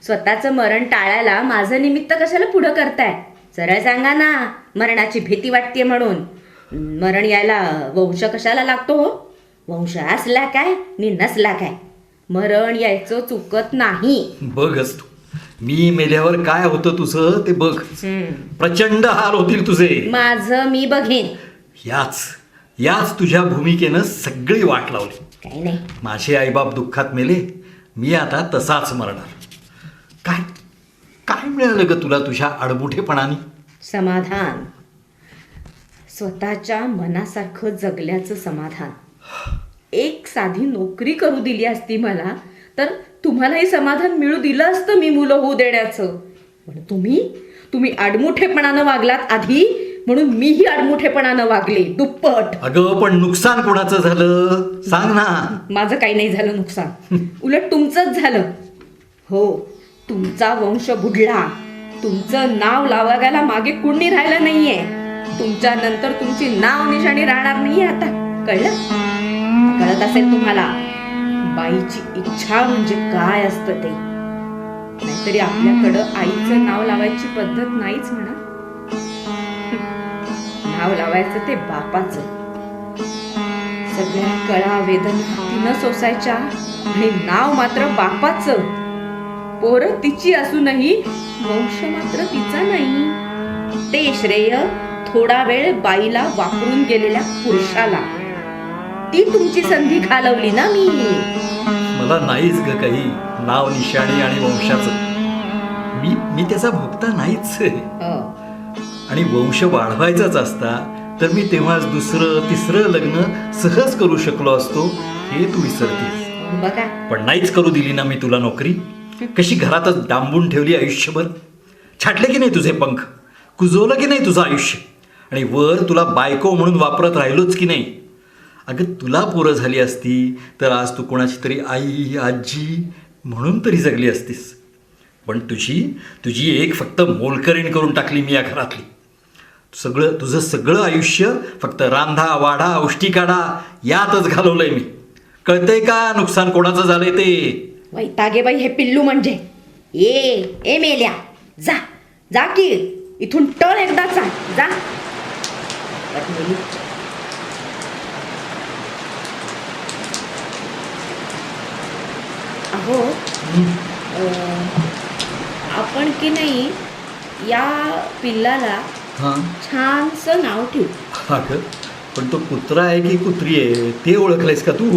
स्वतःचं मरण टाळायला माझं निमित्त कशाला पुढं करताय? सरळ सांगा ना, मरणाची भीती वाटते म्हणून. मरण यायला वंश कशाला लागतो हो? वंश असला काय नि नसला काय, मरण यायचं चुकत नाही. बघच तू, मी मेल्यावर काय होतं तुझं ते बघ. प्रचंड हाल होतील तुझे. माझं मी बघेन. याच तुझ्या भूमिकेनं सगळी वाट लावली. काही नाही. माझे आईबाप दुःखात मेले, मी आता तसाच मरणार. काय काय मिळालं ग तुला तुझ्या आडमुठेपणाने? समाधान. स्वतःच्या मनासारखं जगल्याचं समाधान. एक साधी नोकरी करू दिली असती मला तर तुम्हालाही समाधान मिळू दिलं असतं मी मुलं होऊ देण्याचं. पण तुम्ही आडमुठेपणानं वागलात आधी, म्हणून मीही आडमुठेपणानं वागले दुप्पट. अगं पण नुकसान कोणाचं झालं सांग ना. माझं काही नाही झालं नुकसान, उलट तुमचंच झालं. हो, तुमचा वंश बुडला. तुमचं नाव लावायला मागे कुणी राहिलं नाहीये. तुमच्या नंतर तुमची नाव निशाणी राहणार नाहीये आता. कळत असेल तुम्हाला बाईची इच्छा म्हणजे काय असतं ते. नाहीतरी आपल्याकडं आईचं नाव लावायची पद्धत नाहीच म्हणा. नाव लावायचं ते बापाचं. सगळ्या कळा वेदना तिनं सोसायच्या आणि नाव मात्र बापाचं. पोरं तिची असूनही वंश मात्र तिचा नाही. ते श्रेय थोडा वेळ बाईला वापरून गेलेल्या पुरुषाला. ती तुमची संधी घालवली ना मी. मला नाहीच ग काही नाव निशाणी आणि वंशाचं. मी त्याचा भोगता नाहीच. आणि वंश वाढवायचाच असता तर मी तेव्हाच दुसरं तिसरं लग्न सहज करू शकलो असतो, हे तू विसरतीस. बघा, पण नाहीच करू दिली ना मी तुला नोकरी. कशी घरातच डांबून ठेवली आयुष्यभर. छाटले की नाही तुझे पंख, कुजवलं की नाही तुझं आयुष्य, आणि वर तुला बायको म्हणून वापरत राहिलोच की नाही. अगं तुला पोरं झाली असती तर आज तू कोणाची तरी आई आजी म्हणून तरी जगली असतीस. पण तुझी एक फक्त मोलकरीण करून टाकली मी या घरातली. तुझं सगळं आयुष्य फक्त रांधा वाढा औष्टी काढा यातच घालवलंय मी. कळतंय का नुकसान कोणाचं झालंय ते? वैतागे बाई हे पिल्लू म्हणजे. ए मेल्या, जा की इथून टळ एकदाचा. जा. अहो, आपण की नाही या पिल्लाला छानसं नाव ठेवू. अगं पण तो कुत्रा आहे की कुत्री आहे ते ओळखलंयस का तू?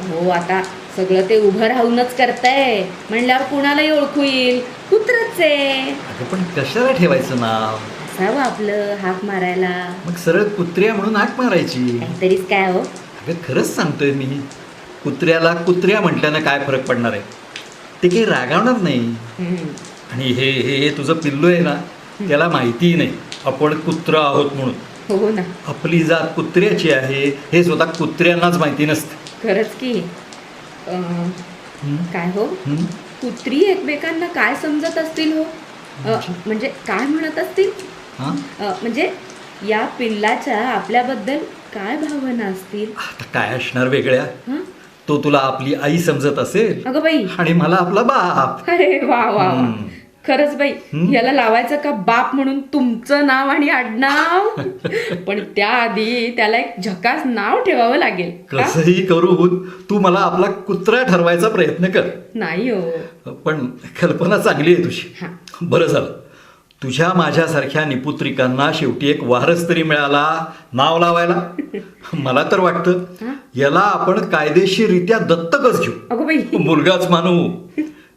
हो, आता सगळं ते उभं राहूनच करताय म्हणल्यावर कुणालाही ओळखू येईल. कुत्रच आहे. अगं पण कशाला ठेवायचं नाव? असावं आपलं हाक मारायला. मग सरळ कुत्र्या म्हणून हाक मारायची. काहीतरीच काय हो. अगं खरंच सांगतोय मी, कुत्र्याला कुत्र्या म्हटल्यानं काय फरक पडणार आहे? ते काही रागावणार नाही. आणि हे तुझं पिल्लू आहे ना, त्याला माहितीही नाही आपण कुत्र आहोत म्हणून. हो ना. आपली जात कुत्र्याची आहे हे स्वतः कुत्र्यांनाच माहिती नसतं. खरंच की. काय हो, कुत्री एकमेकांना काय समजत असतील हो? म्हणजे काय म्हणत असतील? म्हणजे या पिल्लाच्या आपल्याबद्दल काय भावना असतील? आता काय असणार वेगळ्या? तो तुला आपली आई समजत असेल. अगं बाई. आणि मला आपला बाप. अरे वा वा. खरंच बाई, याला लावायचं का बाप म्हणून तुमचं नाव आणि आडनाव? पण त्याआधी त्याला एक झकास नाव ठेवावं लागेल. कसंही करून तू मला आपला कुत्रा ठरवायचा प्रयत्न कर. नाही हो. पण कल्पना चांगली आहे तुझी. बरं झालं, तुझ्या माझ्यासारख्या निपुत्रिकांना शेवटी एक वारस तरी मिळाला नाव लावायला. मला तर वाटतं याला आपण कायदेशीररित्या दत्तकच घेऊ. अगं बाई. मुलगाच मानू.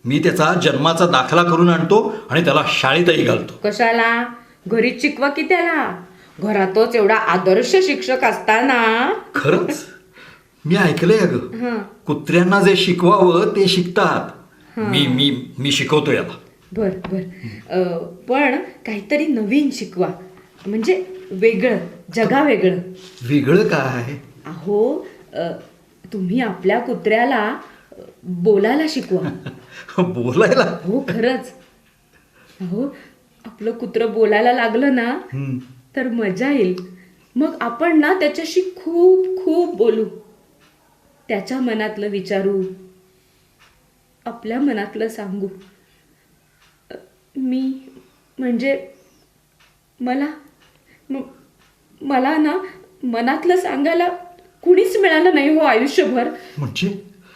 मी त्याचा जन्माचा दाखला करून आणतो आणि त्याला शाळेतही घालतो. कशाला? घरीच शिकवा की त्याला. घरातच एवढा आदर्श शिक्षक असताना. खरंच मी ऐकलंय अगं, कुत्र्यांना जे शिकवावं ते शिकतात. मी शिकवतो याला. बर. पण काहीतरी नवीन शिकवा, म्हणजे वेगळं, जगा वेगळं. वेगळं काय? अहो, तुम्ही आपल्या कुत्र्याला बोलायला शिकवा. बोलायला? हो खरंच. अहो आपलं कुत्रं बोलायला लागलं ना हं. तर मजा येईल. मग आपण ना त्याच्याशी खूप खूप बोलू, त्याच्या मनातलं विचारू, आपल्या मनातलं सांगू. मी म्हणजे मला ना मनातलं सांगायला कुणीच मिळालं नाही हो आयुष्यभर. म्हणजे?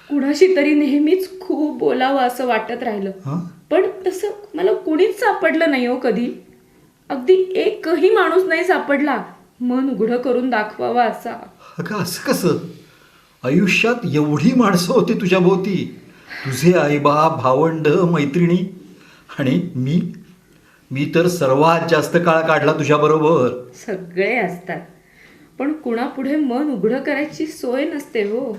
कुणाशी तरी नेहमीच खूप बोलावं असं वाटत राहिलं, हं? पण तसं मला कुणीच सापडलं नाही हो कधी. अगदी एकही माणूस नाही सापडला मन उघडं करून दाखवावा असा. अगं असं कसं? आयुष्यात एवढी माणसं होती तुझ्या भोवती, तुझे आईबाप, भावंड, मैत्रिणी, आणि मी तर सर्वात जास्त काळ काढला तुझ्याबरोबर. सगळे असतात, पण कुणापुढे मन उघडं करायची सोय नसते हो.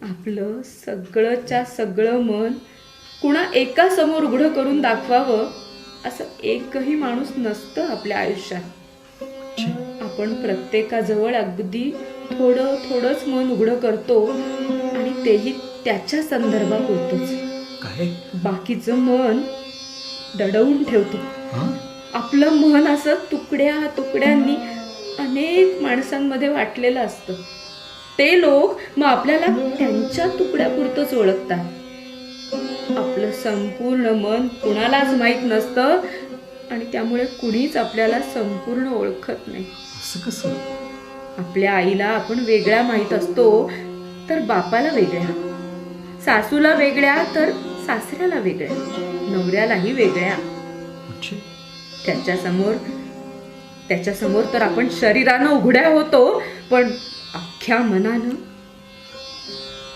आपलं सगळंच्या सगळं मन कुणा एका समोर उघडं करून दाखवावं असं एकही माणूस नसतं आपल्या आयुष्यात. आपण प्रत्येकाजवळ अगदी थोडं थोडंच मन उघडं करतो, आणि तेही त्याच्या संदर्भापुरतंच. काय? बाकीचं मन दडवून ठेवतो. हं? आपलं मन असं तुकड्या तुकड्यांनी अनेक माणसांमध्ये वाटलेलं असतं. ते लोक मग आपल्याला त्यांच्या तुकड्यापुरतंच ओळखतात. आपलं संपूर्ण मन कुणालाच माहीत नसतं, आणि त्यामुळे कुणीच आपल्याला संपूर्ण ओळखत नाही. असं कसं? आपल्या आईला आपण वेगळ्या माहीत असतो तर बापाला वेगळ्या, सासूला वेगळ्या तर सासऱ्याला वेगळ्या, नवऱ्यालाही वेगळ्या. म्हणजे? त्याच्यासमोर तर आपण शरीरानं उघड्या होतो, पण अख्ख्या मनानं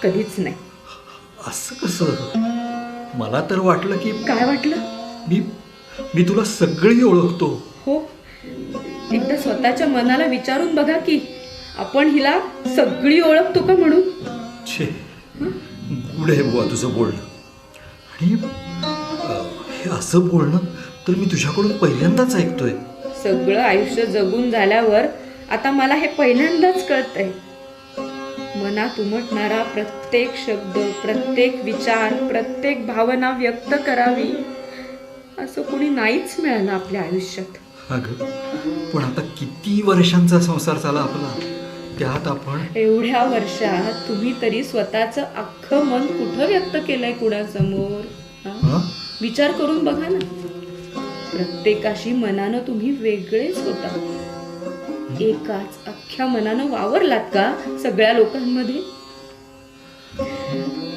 कधीच नाही. असं कसं? मला तर वाटलं की काय वाटलं? मी तुला सगळी ओळखतो. हो, एकदा स्वतःच्या मनाला विचारून बघा की आपण हिला सगळी ओळखतो का म्हणून. छे, गुढ आहे बुवा तुझं बोलणं. आणि हे असं बोलणं तर मी तुझ्याकडून पहिल्यांदाच ऐकतोय. सगळं आयुष्य जगून झाल्यावर आता मला हे पहिल्यांदाच कळतंय. मनात उमटणारा प्रत्येक शब्द, प्रत्येक विचार, प्रत्येक भावना व्यक्त करावी असं कोणी नाहीच मिळालं आपल्या आयुष्यात. अगं पण आता किती वर्षांचा संसार झाला आपला, त्यात आपण एवढ्या वर्षात तुम्ही तरी स्वतःचं अख्खं मन कुठं व्यक्त केलंय कुणासमोर? हं? विचार करून बघा ना. प्रत्येकाशी मनानं तुम्ही वेगळेच होता. एकाच अख्ख्या मनानं वावरलात का सगळ्या लोकांमध्ये?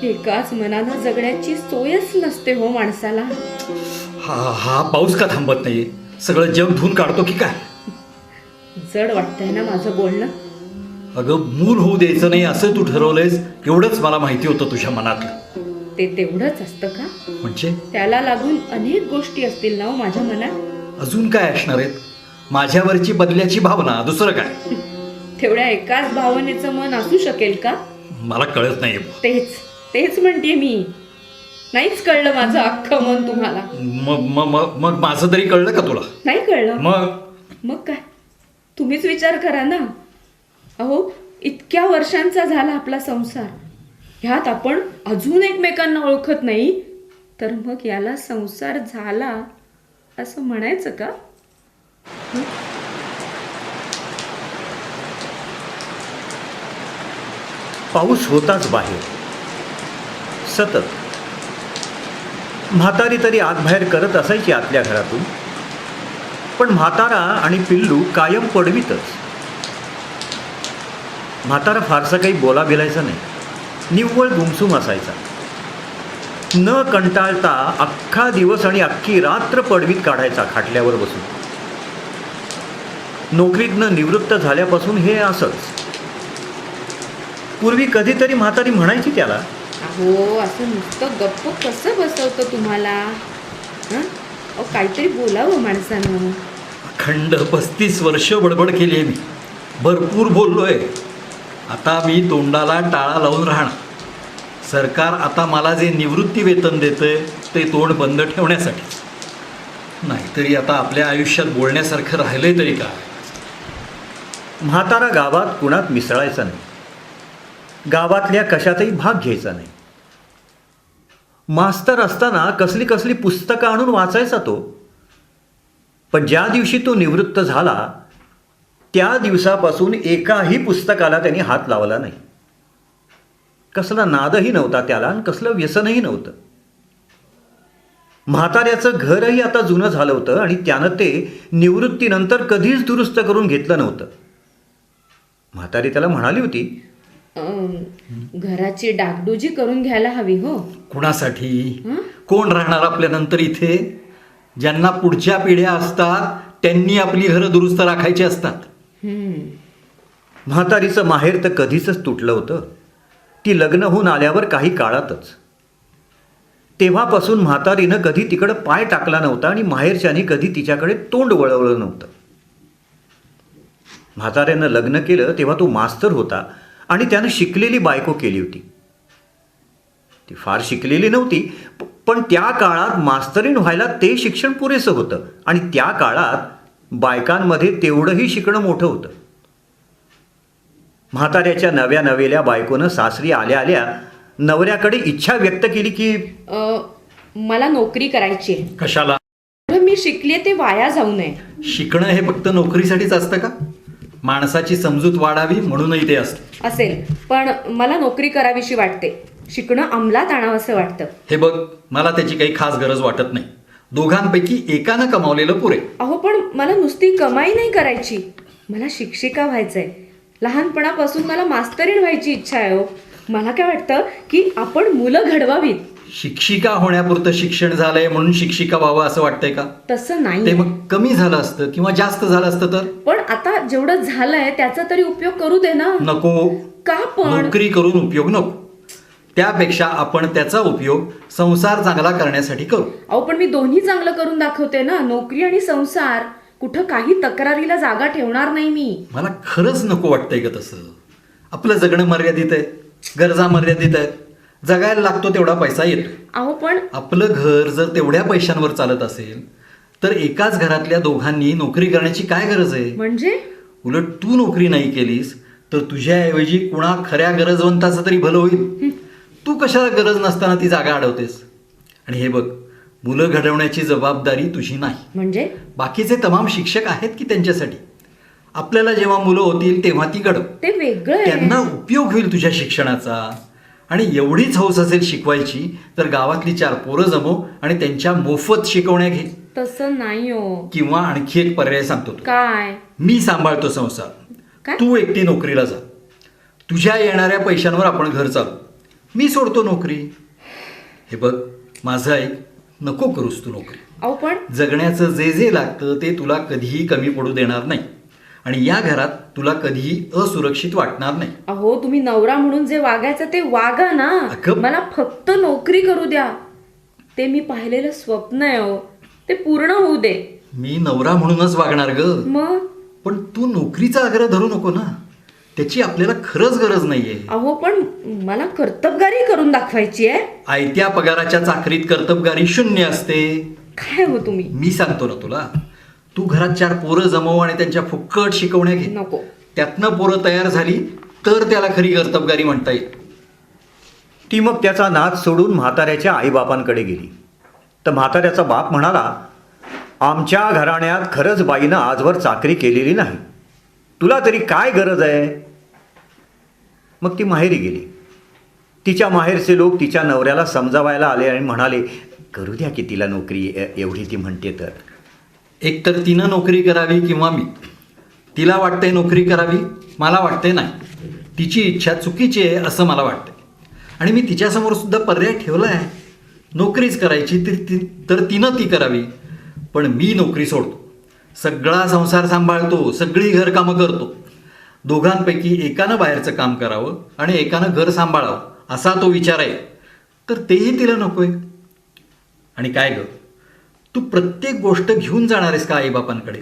एकाच मनानं जगण्याची सोयच नसते हो माणसाला. हा पाऊस का थांबत नाहीये? सगळं जग धुवून काढतो की काय? जड वाटतंय ना माझं बोलणं? अगं मूल होऊ द्यायचं नाही असं तू ठरवलंयस, एवढंच मला माहिती होतं तुझ्या मनातलं. ते तेवढंच असतं का? म्हणजे त्याला लागून अनेक गोष्टी असतील ना हो माझ्या मनात. अजून काय असणार आहेत? माझ्यावरची बदल्याची भावना, दुसरं काय? तेवढ्या एकाच भावनेचं मन असू शकेल का? मला कळत नाहीये. तेच म्हणते मी. नाहीच कळलं माझं अख्खं मन तुम्हाला? मग माझं तरी कळलं का तुला? नाही कळलं. मग काय? तुम्हीच विचार करा ना. अहो इतक्या वर्षांचा झाला आपला संसार, ह्यात आपण अजून एकमेकांना ओळखत नाही, तर मग याला संसार झाला असं म्हणायचं का? पाऊस होताच बाहेर सतत. म्हातारी तरी आतबाहेर करत असायची आतल्या घरातून, पण म्हातारा आणि पिल्लू कायम पडवीतच. म्हातारा फारसा काही बोला बिलायचा नाही, निव्वळ गुमसुम असायचा. न कंटाळता अख्खा दिवस आणि अख्खी रात्र पडवीत काढायचा खाटल्यावर बसून. नोकरीतनं निवृत्त झाल्यापासून हे असंच. पूर्वी कधीतरी म्हातारी म्हणायची त्याला, अहो असं नुसतं गप्प कसं बसवतं तुम्हाला? अहो काहीतरी बोलावं माणसानं. अखंड 35 वर्ष बडबड केली आहे मी, भरपूर बोललोय. आता मी तोंडाला टाळा लावून राहणार. सरकार आता मला जे निवृत्ती वेतन देतंय ते तोंड बंद ठेवण्यासाठीच. नाहीतरी आता आपल्या आयुष्यात बोलण्यासारखं राहिलंय तरी काय? म्हातारा गावात कुणात मिसळायचा नाही. गावातल्या कशातही भाग घ्यायचा नाही. मास्तर असताना कसली कसली पुस्तकं आणून वाचायचा तो. पण ज्या दिवशी तो निवृत्त झाला त्या दिवसापासून एकाही पुस्तकाला त्यांनी हात लावला नाही. कसला नादही नव्हता त्याला आणि कसलं व्यसनही नव्हतं. म्हाताऱ्याचं घरही आता जुनं झालं होतं आणि त्यानं ते निवृत्तीनंतर कधीच दुरुस्त करून घेतलं नव्हतं. म्हातारी त्याला म्हणाली होती, घराची डागडुजी करून घ्यायला हवी हो. कुणासाठी? कोण राहणार आपल्यानंतर इथे? ज्यांना पुढच्या पिढ्या असतात त्यांनी आपली घरं दुरुस्त राखायची असतात. म्हातारीचं माहेर तर कधीच तुटलं होतं. ती लग्न होऊन आल्यावर काही काळातच. तेव्हापासून म्हातारीनं कधी तिकडं पाय टाकला नव्हता आणि माहेरच्यानी कधी तिच्याकडे तोंड वळवलं नव्हतं. म्हाताऱ्यानं लग्न केलं तेव्हा तो मास्तर होता आणि त्यानं शिकलेली बायको केली होती. ती फार शिकलेली नव्हती, पण त्या काळात मास्तरीण व्हायला ते शिक्षण पुरेसं होतं आणि त्या काळात बायकांमध्ये तेवढंही शिकणं मोठं होतं. म्हाताऱ्याच्या नव्या नवेल्या बायकोनं सासरी आल्या आल्या नवऱ्याकडे इच्छा व्यक्त केली की मला नोकरी करायची आहे. कशाला? मी शिकले ते वाया जाऊ नये. शिकणं हे फक्त नोकरीसाठीच असतं का? माणसाची समजूत वाढावी म्हणूनही ते असतं. असेल, पण मला नोकरी करावीशी वाटते. शिकणं अंमलात आणावंसं वाटतं. हे बघ, मला त्याची काही खास गरज वाटत नाही. दोघांपैकी एकानं कमावलेलं पुरे. अहो, पण मला नुसती कमाई नाही करायची. मला शिक्षिका व्हायचंय. लहानपणापासून मला मास्तरीण व्हायची इच्छा आहे हो. मला काय वाटतं की आपण मुलं घडवावीत. शिक्षिका होण्यापुरतं शिक्षण झालंय म्हणून शिक्षिका व्हावं असं वाटतंय का? तसं ते नाही. मग कमी झालं असतं किंवा जास्त झालं असतं तर? पण आता जेवढं झालंय त्याचा तरी उपयोग करू दे ना. नको. का पण? नोकरी करून उपयोग नको. त्यापेक्षा आपण त्याचा उपयोग संसार चांगला करण्यासाठी करू. अहो, पण मी दोन्ही चांगलं करून दाखवते ना. नोकरी आणि संसार. कुठं काही तक्रारीला जागा ठेवणार नाही मी. मला खरंच नको वाटतंय का तसं? आपलं जगणं मर्यादित आहे, गरजा मर्यादित आहेत. जगायला लागतो तेवढा पैसा येतो. अहो, पण आपलं घर जर तेवढ्या पैशांवर चालत असेल तर एकाच घरातल्या दोघांनी नोकरी करण्याची काय गरज आहे? म्हणजे उलट तू नोकरी नाही केलीस तर तुझ्याऐवजी कुणा खऱ्या गरजवंताचं तरी भलं होईल. तू कशाला गरज नसताना ती जागा अडवतेस? आणि हे बघ, मुलं घडवण्याची जबाबदारी तुझी नाही. म्हणजे बाकीचे तमाम शिक्षक आहेत की त्यांच्यासाठी. आपल्याला जेव्हा मुलं होतील तेव्हा ती घडव. ते वेगळं आहे. त्यांना उपयोग होईल तुझ्या शिक्षणाचा. आणि एवढीच हौस असेल शिकवायची तर गावातली 4 पोरं जमव आणि त्यांच्या मोफत शिकवण्या घे. तसं नाही हो. किंवा आणखी एक पर्याय सांगतो तुला. काय? मी सांभाळतो संसार. काय? तू एकटी नोकरीला जा. तुझ्या येणाऱ्या पैशांवर आपण घर चालू. मी सोडतो नोकरी. हे बघ, माझं ऐक, नको करूस तू नोकरी. अहो, पण जगण्याचं जे जे लागतं ते तुला कधीही कमी पडू देणार नाही आणि या घरात तुला कधीही असुरक्षित वाटणार नाही. अहो, तुम्ही नवरा म्हणून जे वागायचं ते वागा ना. अगं. मला फक्त नोकरी करू द्या. ते मी पाहिलेलं स्वप्न आहे हो. ते पूर्ण होऊ दे. मी नवरा म्हणूनच वागणार ग. मग पण तू नोकरीचा आग्रह धरू नको ना. त्याची आपल्याला खरंच गरज नाहीये. अहो, पण मला कर्तबगारी करून दाखवायची आहे. आयत्या पगाराच्या चाकरीत कर्तबगारी शून्य असते. काय हो तुम्ही? मी सांगतो ना तुला. तू घरात 4 पोरं जमव आणि त्यांच्या फुक्कट शिकवण्या घे. नको. त्यातनं पोरं तयार झाली तर त्याला खरी कर्तबगारी म्हणता येईल. ती मग त्याचा नाद सोडून म्हाताऱ्याच्या आईबापांकडे गेली. तर म्हाताऱ्याचा बाप म्हणाला, आमच्या घराण्यात खरंच बाईनं आजवर चाकरी केलेली नाही. तुला तरी काय गरज आहे? मग ती माहेरी गेली. तिच्या माहेरचे लोक तिच्या नवऱ्याला समजावायला आले आणि म्हणाले, करू द्या की तिला नोकरी, एवढी ती म्हणते तर. एकतर तिनं नोकरी करावी किंवा मी. तिला वाटतंय नोकरी करावी, मला वाटतंय नाही. तिची इच्छा चुकीची आहे असं मला वाटतंय. आणि मी तिच्यासमोर सुद्धा पर्याय ठेवला आहे. नोकरीच करायची तर तिनं ती करावी. पण मी नोकरी सोडतो. सगळा संसार सांभाळतो, सगळी घरकामं करतो. दोघांपैकी एकानं बाहेरचं काम करावं आणि एकानं घर सांभाळावं असा तो विचार आहे. तर तेही तिला नकोय. आणि काय ग, तू प्रत्येक गोष्ट घेऊन जाणार आहेस का आईबापांकडे?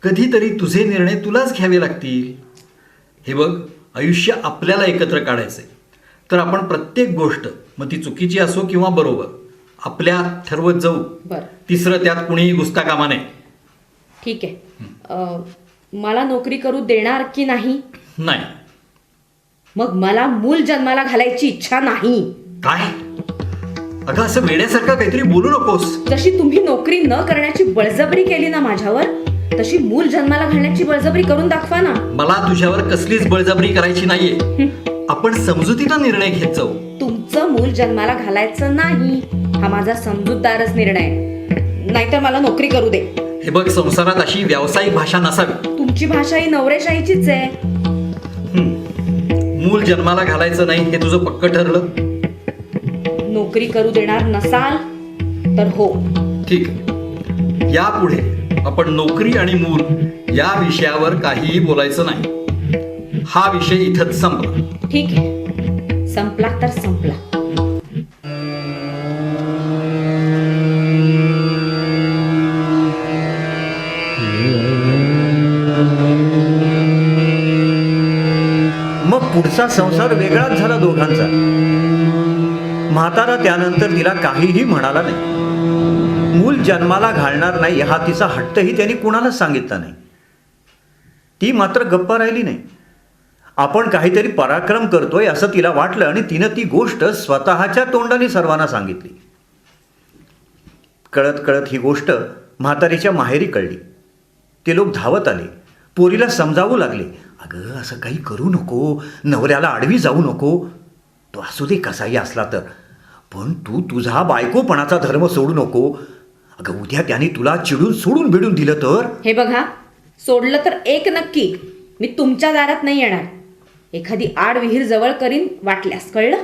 कधीतरी तुझे निर्णय तुलाच घ्यावे लागतील. हे बघ, आयुष्य आपल्याला एकत्र काढायचंय. तर आपण प्रत्येक गोष्ट, मग ती चुकीची असो किंवा बरोबर, आपल्यात ठरवत जाऊ. बरं, तिसरं त्यात कुणीही घुसता कामा नये. ठीक आहे. मला नोकरी करू देणार की नाही? नाही. मग मला मूल जन्माला घालायची इच्छा नाही. काय अगं असं वेड्यासारखं काहीतरी बोलू नकोस. जशी तुम्ही नोकरी न करण्याची बळजबरी केली ना माझ्यावर, तशी मूल जन्माला घालण्याची बळजबरी करून दाखवा ना. मला तुझ्यावर कसलीच बळजबरी करायची नाहीये. आपण समजुतीनं निर्णय घेत जाऊ. तुमचं मूल जन्माला घालायचं नाही हा माझा समजूतदारच निर्णय. नाहीतर मला नोकरी करू दे. हे बघ, संसारात अशी व्यावसायिक भाषा नसावी. तुमची भाषा ही नवरेशाहीचीच आहे. मूल जन्माला घालायचं नाही हे तुझं पक्क ठरलं. नोकरी करू देणार नसाल तर हो. ठीक आहे. यापुढे आपण नोकरी आणि मूल या विषयावर काहीही बोलायचं नाही. हा विषय इथंच संपला. ठीक आहे, संपला तर संपला. मग पुढचा संसार वेगळाच झाला दोघांचा. म्हातारा त्यानंतर तिला काहीही म्हणाला नाही. मूल जन्माला घालणार नाही हा तिचा हट्टही त्यांनी कुणालाच सांगितला नाही. ती मात्र गप्प राहिली नाही. आपण काहीतरी पराक्रम करतोय असं तिला वाटलं आणि तिनं ती गोष्ट स्वतःच्या तोंडाने सर्वांना सांगितली. कळत कळत ही गोष्ट म्हातारीच्या माहेरी कळली. ते लोक धावत आले, पोरीला समजावू लागले. अगं असं काही करू नको, नवऱ्याला आडवी जाऊ नको. तो असू दे कसाही असला तर, पण तू तुझा बायकोपणाचा धर्म सोडू नको. अगं उद्या त्याने तुला चिडून सोडून बिडून दिलं तर. हे बघा, सोडलं तर एक नक्की, मी तुमच्या दारात नाही येणार. एखादी आड विहीर जवळ करीन वाटल्यास, कळलं?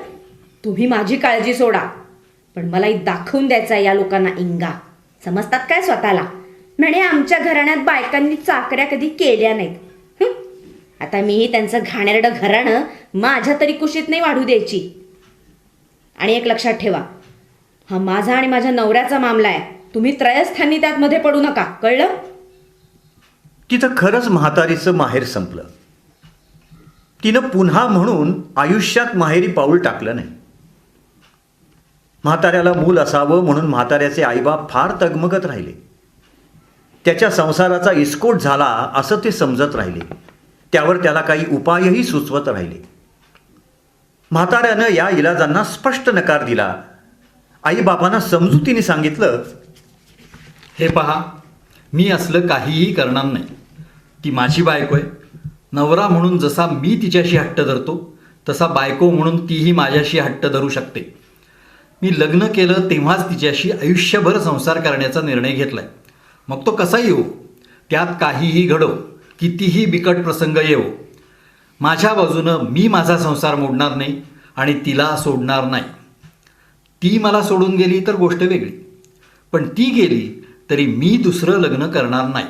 तुम्ही माझी काळजी सोडा, पण मलाही दाखवून द्यायचा या लोकांना इंगा. समजतात काय स्वतःला? म्हणे आमच्या घराण्यात बायकांनी चाकऱ्या कधी केल्या नाहीत. आता मीही त्यांचं घाणेरडं घराणं माझ्या तरी कुशीत नाही वाढू द्यायची. आणि एक लक्षात ठेवा, हा माझा आणि माझ्या नवऱ्याचा मामला आहे. तुम्ही त्रयस्थानी त्यात मध्ये पडू नका, कळलं? तिथं खरंच म्हातारीचं माहेर संपलं. तिनं पुन्हा म्हणून आयुष्यात माहेरी पाऊल टाकलं नाही. म्हाताऱ्याला मूल असावं म्हणून म्हाताऱ्याचे आईबाप फार तगमगत राहिले. त्याच्या संसाराचा इस्कोट झाला असं ते समजत राहिले. त्यावर त्याला काही उपायही सुचवत राहिले. म्हाताऱ्यानं या इलाजांना स्पष्ट नकार दिला. आईबापांना समजुतीने सांगितलं, हे पहा, मी असलं काहीही करणार नाही. ती माझी बायको आहे. नवरा म्हणून जसा मी तिच्याशी हट्ट धरतो तसा बायको म्हणून तीही माझ्याशी हट्ट धरू शकते. मी लग्न केलं तेव्हाच तिच्याशी आयुष्यभर संसार करण्याचा निर्णय घेतलाय. मग तो कसाही हो, त्यात काहीही घडो, कितीही बिकट प्रसंग येवो, माझ्या बाजूनं मी माझा संसार मोडणार नाही आणि तिला सोडणार नाही. ती मला सोडून गेली तर गोष्ट वेगळी, पण ती गेली तरी मी दुसरं लग्न करणार नाही.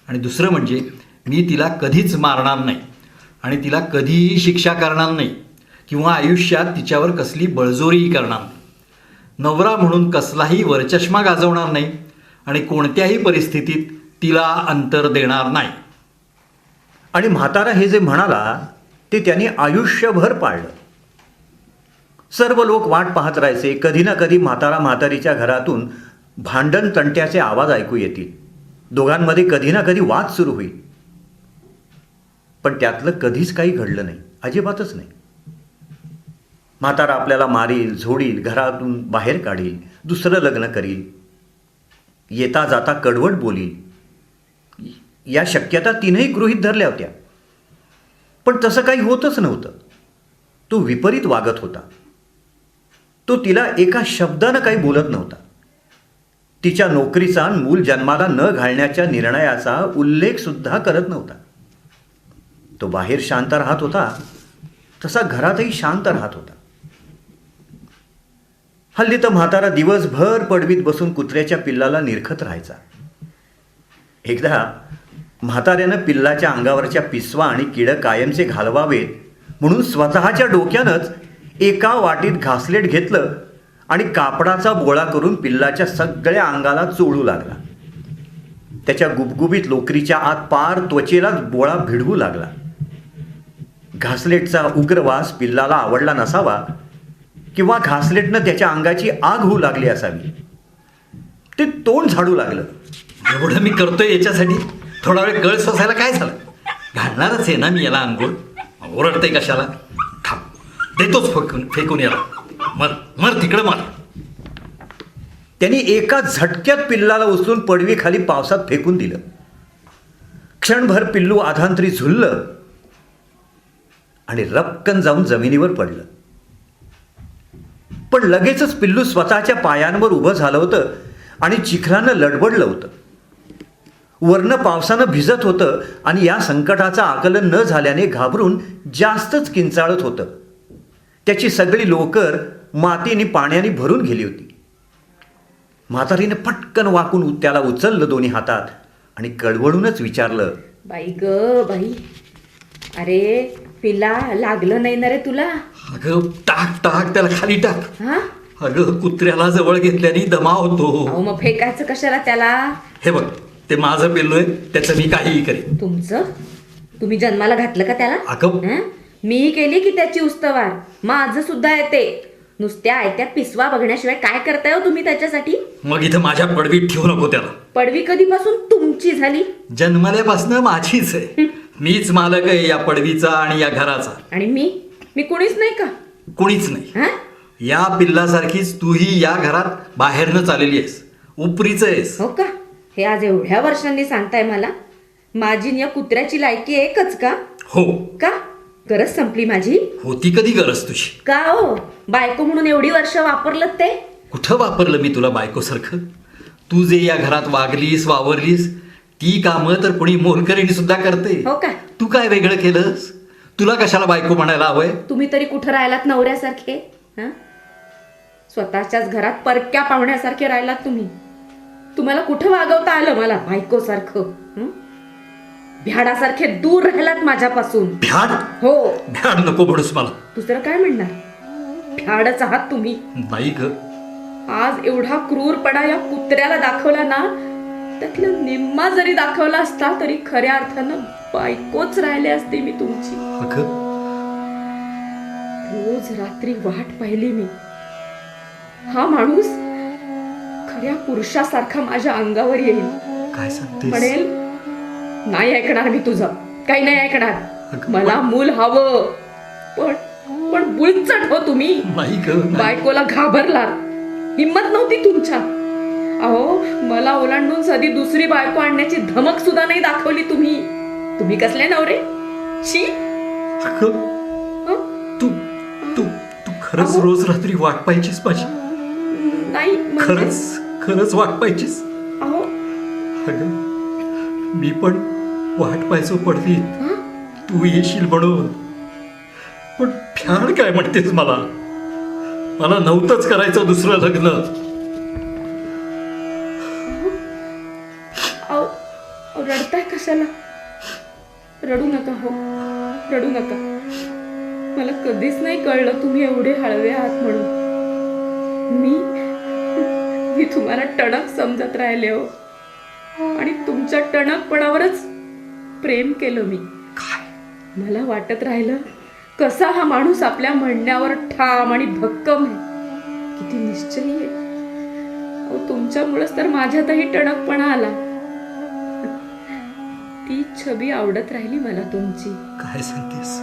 आणि दुसरं म्हणजे मी तिला कधीच मारणार नाही आणि तिला कधीही शिक्षा करणार नाही किंवा आयुष्यात तिच्यावर कसली बळजोरीही करणार नाही. नवरा म्हणून कसलाही वरचष्मा गाजवणार नाही आणि कोणत्याही परिस्थितीत तिला अंतर देणार नाही. आणि म्हातारा हे जे म्हणाला ते त्यांनी आयुष्यभर पाळलं. सर्व लोक वाट पाहत राहायचे. कधी ना कधी म्हातारा म्हातारीच्या घरातून भांडण तंट्याचे आवाज ऐकू येतील. दोघांमध्ये कधी ना कधी वाद सुरू होईल. पण त्यातलं कधीच काही घडलं नाही, अजिबातच नाही. म्हातारा आपल्याला मारील, झोडील, घरातून बाहेर काढील, दुसरं लग्न करील, येता जाता कडवट बोलील, या शक्यता तिनंही गृहीत धरल्या होत्या. पण तसं काही होतच नव्हतं. तो विपरीत वागत होता. तो तिला एका शब्दानं काही बोलत नव्हता. तिच्या नोकरीचा मूल जन्माला न घालण्याच्या निर्णयाचा उल्लेख सुद्धा करत नव्हता. तो बाहेर शांत राहत होता, तसा घरातही शांत राहत होता. हल्ली तर म्हातारा दिवसभर पडवीत बसून कुत्र्याच्या पिल्लाला निरखत राहायचा. एकदा म्हाताऱ्यानं पिल्लाच्या अंगावरच्या पिसवा आणि किडं कायमचे घालवावेत म्हणून स्वतःच्या डोक्यानंच एका वाटीत घासलेट घेतलं आणि कापडाचा बोळा करून पिल्लाच्या सगळ्या अंगाला चोळू लागला. त्याच्या गुबगुबीत लोकरीच्या आत पार त्वचेलाच बोळा भिडवू लागला. घासलेटचा उग्रवास पिल्लाला आवडला नसावा किंवा घासलेटनं त्याच्या अंगाची आग होऊ लागली असावी. ते तोंड झाडू लागलं. एवढं मी करतोय याच्यासाठी थोडा वेळ गळ सोसायला काय झालं? घालणारच आहे ना मी याला अंघोळ. ओरडते कशाला? थांब, देतोच फेकून याला. मर मर तिकडे मर. त्यांनी एका झटक्यात पिल्लाला उचलून पडवीखाली पावसात फेकून दिलं. क्षणभर पिल्लू आधांतरी झुललं आणि रपकन जाऊन जमिनीवर पडलं. पण लगेचच पिल्लू स्वतःच्या पायांवर उभं झालं होतं आणि चिखलानं लडबडलं होतं. वरनं पावसानं भिजत होतं आणि या संकटाचं आकलन न झाल्याने घाबरून जास्तच किंचाळत होतं. त्याची सगळी लोकर मातीने पाण्याने भरून गेली होती. म्हातारीने पटकन वाकून त्याला उचललं दोन्ही हातात आणि कळवळूनच विचारलं, बाई ग बाई, अरे पिला लागलं नाही ना रे तुला? अगं टाक टाक त्याला खाली टाक. हा अगं कुत्र्याला जवळ घेतल्याने दमा होतो. अहो मग फेकायचं कशाला त्याला? हे बघ, ते माझं पिल्लू आहे, त्याचं मी काहीही करेन. तुमचं? तुम्ही जन्माला घातलं का त्याला? अगं हं? मीही केली की त्याची उस्तवार. माझं सुद्धा येते. नुसत्या आयत्या पिसवा बघण्याशिवाय काय करताय हो तुम्ही त्याच्यासाठी? मग इथं माझ्या पडवीत ठेवू नको त्याला. पडवी कधीपासून तुमची झाली? जन्मल्यापासनं माझीच आहे. मीच मालक आहे या पडवीचा आणि या घराचा. आणि मी कोणीच नाही का? कोणीच नाही. हं? या पिल्लासारखीच तूही या घरात बाहेरनं चाललेली आहेस, उपरीच आहेस. हो का? हे आज एवढ्या वर्षांनी सांगताय मला? माझी आणि या कुत्र्याची लायकी एकच का? हो. का गरज संपली माझी? होती कधी गरज तुझी? का हो? बायको म्हणून एवढी वर्ष वापरलं ते? कुठं वापरलं मी तुला बायकोसारखं? तू जे या घरात वागलीस वावरलीस ती कामं तर कुणी मोलकरीणी सुद्धा करते. हो का? तू काय वेगळं केलंस? तुला कशाला बायको म्हणायला हवंय? तुम्ही तरी कुठं राहिलात नवऱ्यासारखे? हं? स्वतःच्याच घरात परक्या पाहुण्यासारखे राहिलात तुम्ही. तुम्हाला कुठं वागवता आलं मला बायकोसारखं? हं? भ्याडासारखे दूर राहिलात माझ्यापासून. भ्याड? हो. भ्याड नको म्हणूस मला. दुसरं काय म्हणणार? भ्याडच आहात तुम्ही. नाही ग. आज एवढा क्रूरपणा या कुत्र्याला दाखवला ना, त्यातलं निम्मा जरी दाखवला असता तरी खऱ्या अर्थानं बायकोच राहिले असते मी तुमची. अगं रोज रात्री वाट पाहिली मी. हा माणूस खऱ्या पुरुषासारखा माझ्या अंगावर येईल, काय सांगतेस? म्हणेल नाही ऐकणार मी तुझं, काही नाही ऐकणार, अगं, मला मूल हवं. पण पण बुलचट हो तुम्ही. नाही ग, नाही. बायकोला घाबरलात. हिम्मत नव्हती तुमच्या. अहो मला ओलांडून साधी दुसरी बायको आणण्याची धमक सुद्धा नाही दाखवली तुम्ही. तुम्ही कसले नवरे? शी. अगं, हं? तू तू तू खरंच अहो. रोज रात्री वाट पाहिजेस माझी? नाही म्हणजे- खरंच खरंच वाट पाहिजेस? अहो अगं मी पण वाट पाहायचो पडवीत, हं? तू येशील म्हणून. पण भ्याड काय म्हणतेस मला? मला नव्हतंच करायचं दुसरं लग्न. अहो, अहो, रडताय कशाला? रडू नका हो, रडू नका. मला कधीच नाही कळलं तुम्ही एवढे हळवे आहात म्हणून. मी तुम्हाला टणक समजत राहिले हो, आणि तुमच्या टणकपणावरच प्रेम केलं मी. मला वाटत राहिलं कसा हा माणूस आपल्या म्हणण्यावर ठाम आणि भक्कम आहे, किती निश्चयी आहे. अहो, तुमच्यामुळेच तर माझ्यातही टणकपणा आला. ती छबी आवडत राहिली मला तुमची. काय सांगतेस?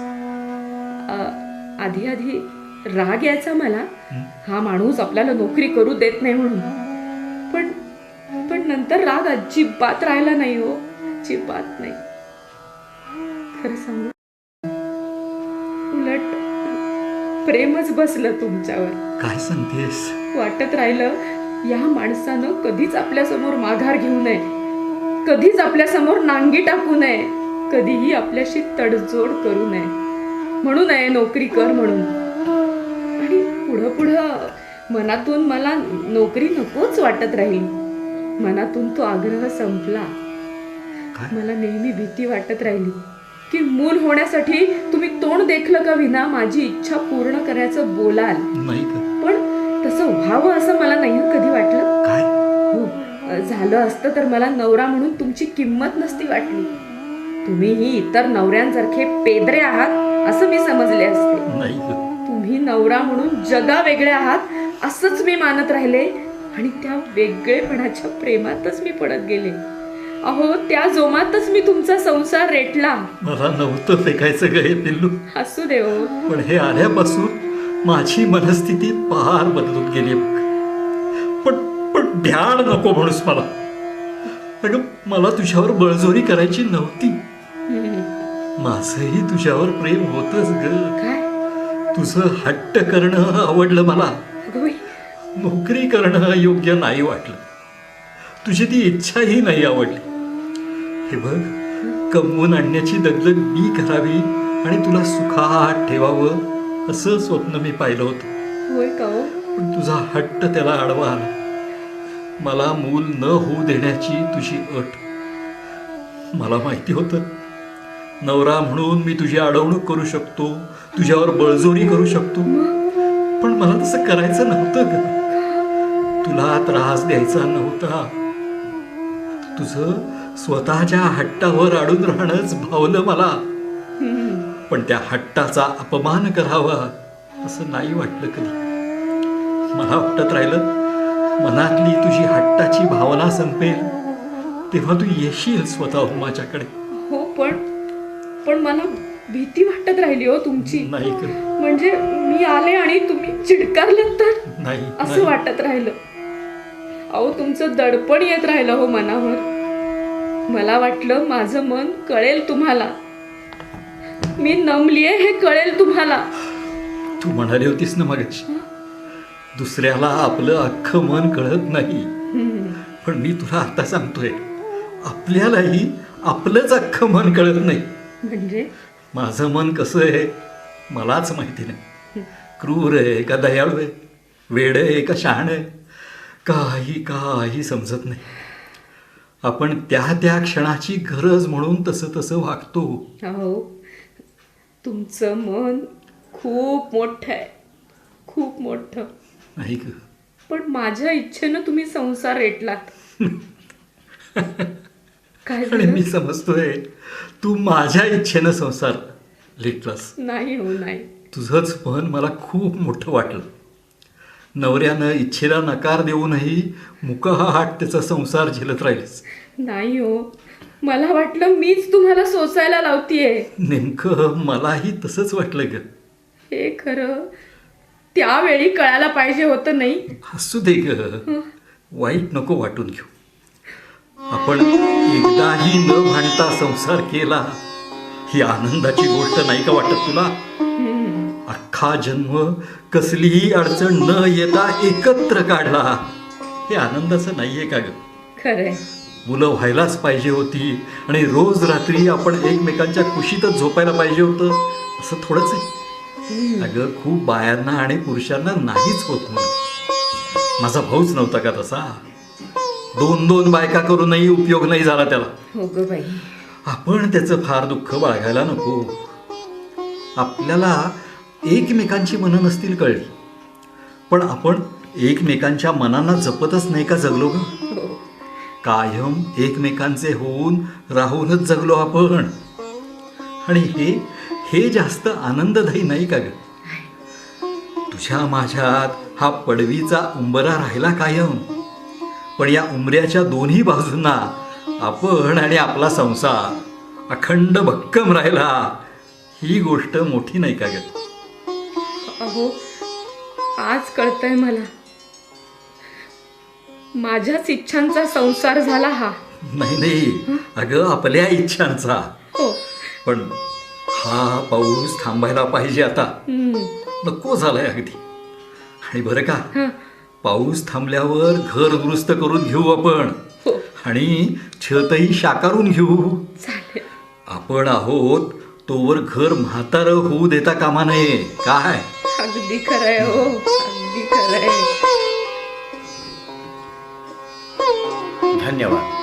आधी आधी राग यायचा मला, हा माणूस आपल्याला नोकरी करू देत नाही म्हणून. पण पण नंतर राग अजिबात राहिला नाही हो, अजिबात नाही. खरं सांगू, उलट प्रेमच बसलं तुमच्यावर. काय सांगतेस? वाटत राहिलं या माणसानं कधीच आपल्या समोर माघार घेऊ नये, कधीच आपल्या समोर नांगी टाकू नये, कधीही आपल्याशी तडजोड करू नये, म्हणू नये नोकरी कर म्हणून. आणि पुढं पुढं मनातून मला नोकरी नकोच वाटत राहील. मनातून तो आग्रह संपला. मला नेहमी भीती वाटत राहिली की मूल होण्यासाठी तुम्ही तोंड देखलं का विना माझी इच्छा पूर्ण करण्याचं बोलाल. नाही का? पण तसं व्हावं असं मला नाही कधी वाटलं. काय? हो, झालं असतं तर मला नवरा म्हणून तुमची किंमत नसती वाटली. तुम्हीही इतर नवऱ्यांसारखे पेदरे आहात असं मी समजले असते. नाही ग. तुम्ही नवरा म्हणून जगा वेगळे आहात असंच मी मानत राहिले, आणि त्या वेगळेपणाच्या प्रेमातच मी पडत गेले. अहो त्या जोमातच मी तुमचा संसार रेटला. मला नव्हतं फेकायचं ग हे पिल्लू, असू दे हो. पण हे आल्यापासून माझी मनस्थिती फार बदलून गेली बघ. पण पण भ्याड नको म्हणूस मला. अगं मला तुझ्यावर बळजोरी करायची नव्हती. माझंही तुझ्यावर प्रेम होतच ग. काय तुझं हट्ट करणं आवडलं मला. अगं बाई, नोकरी करणं योग्य नाही वाटलं. तुझी ती इच्छाही नाही आवडली. हे बघ, कमवून आणण्याची दगदग मी करावी आणि तुला सुखात ठेवावं असं स्वप्न मी पाहिलं होतं. होय का हो? पण तुझा हट्ट त्याला आडवा आला. मला मूल न होऊ देण्याची तुझी अट. मला माहिती होतं नवरा म्हणून मी तुझी अडवणूक करू शकतो, तुझ्यावर बळजोरी करू शकतो, पण मला तसं करायचं नव्हतं ग. तुला त्रास द्यायचा नव्हता. तुझं स्वतःच्या हट्टावर अडून राहणंच भावलं मला. पण त्या हट्टाचा अपमान करावा असं नाही वाटलं कधी. मला वाटत राहिलं मनातली तुझी हट्टाची भावना संपेल तेव्हा तू येशील स्वतःहून माझ्याकडे. हो, पण मला भीती वाटत राहिली हो तुमची. नाही ग, म्हणजे मी आले आणि तुम्ही चिडकारलं तर नाही असं नाही. वाटत राहिलं. अहो तुमचं दडपण येत राहिलं हो मनावर. मला वाटलं माझं मन कळेल तुम्हाला, मी नमलीये हे कळेल तुम्हाला. तू म्हणाली होतीस ना मगाशी दुसऱ्याला आपलं अख्खं मन कळत नाही. पण मी तुला आता सांगतोय आपल्यालाही आपलंच अख्खं मन कळत नाही. म्हणजे माझं मन कसं आहे मलाच माहिती नाही. क्रूर आहे का दयाळू आहे, वेड आहे का शहाण आहे, काही समजत नाही. आपण त्या त्या क्षणाची गरज म्हणून तसं तसं वागतो. अहो तुमचं मन खूप मोठं आहे, खूप मोठं. नाही ग, पण माझ्या इच्छेनं तुम्ही संसार रेटलात. काय आणि झालं? मी समजतोय तू माझ्या इच्छेनं संसार लेटलास. नाही हो, नाही. तुझंच मन मला खूप मोठं वाटलं. नवऱ्यानं इच्छेला नकार देऊनही मुकाहाट त्याचा संसार झेलत राहिलीस. नाही हो, मला वाटलं मीच तुम्हाला सोसायला लावतीये. नेमकं मलाही तसंच वाटलं ग. हे खरं त्यावेळी कळायला पाहिजे होतं नाही. हसू दे ग, वाईट नको वाटून घेऊ. आपण एकदाही न भांडता संसार केला ही आनंदाची गोष्ट नाही का वाटत तुला? अख्खा जन्म कसलीही अडचण न येता एकत्र काढला हे आनंदाचं नाहीये का ग? खरंय. मुलं व्हायलाच पाहिजे होती आणि रोज रात्री आपण एकमेकांच्या कुशीतच झोपायला पाहिजे होतं असं थोडंच आहे. अगं खूप बायांना आणि पुरुषांना नाहीच होत म्हणून. माझा भाऊच नव्हता का तसा? 2 बायका करूनही उपयोग नाही झाला त्याला. हो ग बाई. आपण त्याचं फार दुःख बाळगायला नको. आपल्याला एकमेकांची मनं नसतील कळली, पण आपण एकमेकांच्या मनांना जपतच नाही का जगलो ग? हो. कायम एकमेकांचे होऊन राहूनच जगलो आपण. आणि हे जास्त आनंददायी नाही का ग? तुझ्या माझ्यात हा पडवीचा उंबरा राहिला कायम, पण या उंबऱ्याच्या दोन्ही बाजूंना आपण आणि आपला संसार अखंड भक्कम राहिला. ही गोष्ट मोठी नाही का ग? अहो आज कळतंय मला, माझ्याच इच्छांचा संसार झाला हा. नाही अगं, आपल्या इच्छांचा. हो. पण हा पाऊस थांबायला पाहिजे आता. नको झालाय अगदी. आणि बरं का, पाऊस थांबल्यावर घर दुरुस्त करून घेऊ आपण. हो. आणि छतही शाकारून घेऊ. चालेल. आपण आहोत तोवर घर म्हातारं होऊ देता कामा नये. काय? अगदी खरंय हो, अगदी खरंय. धन्यवाद.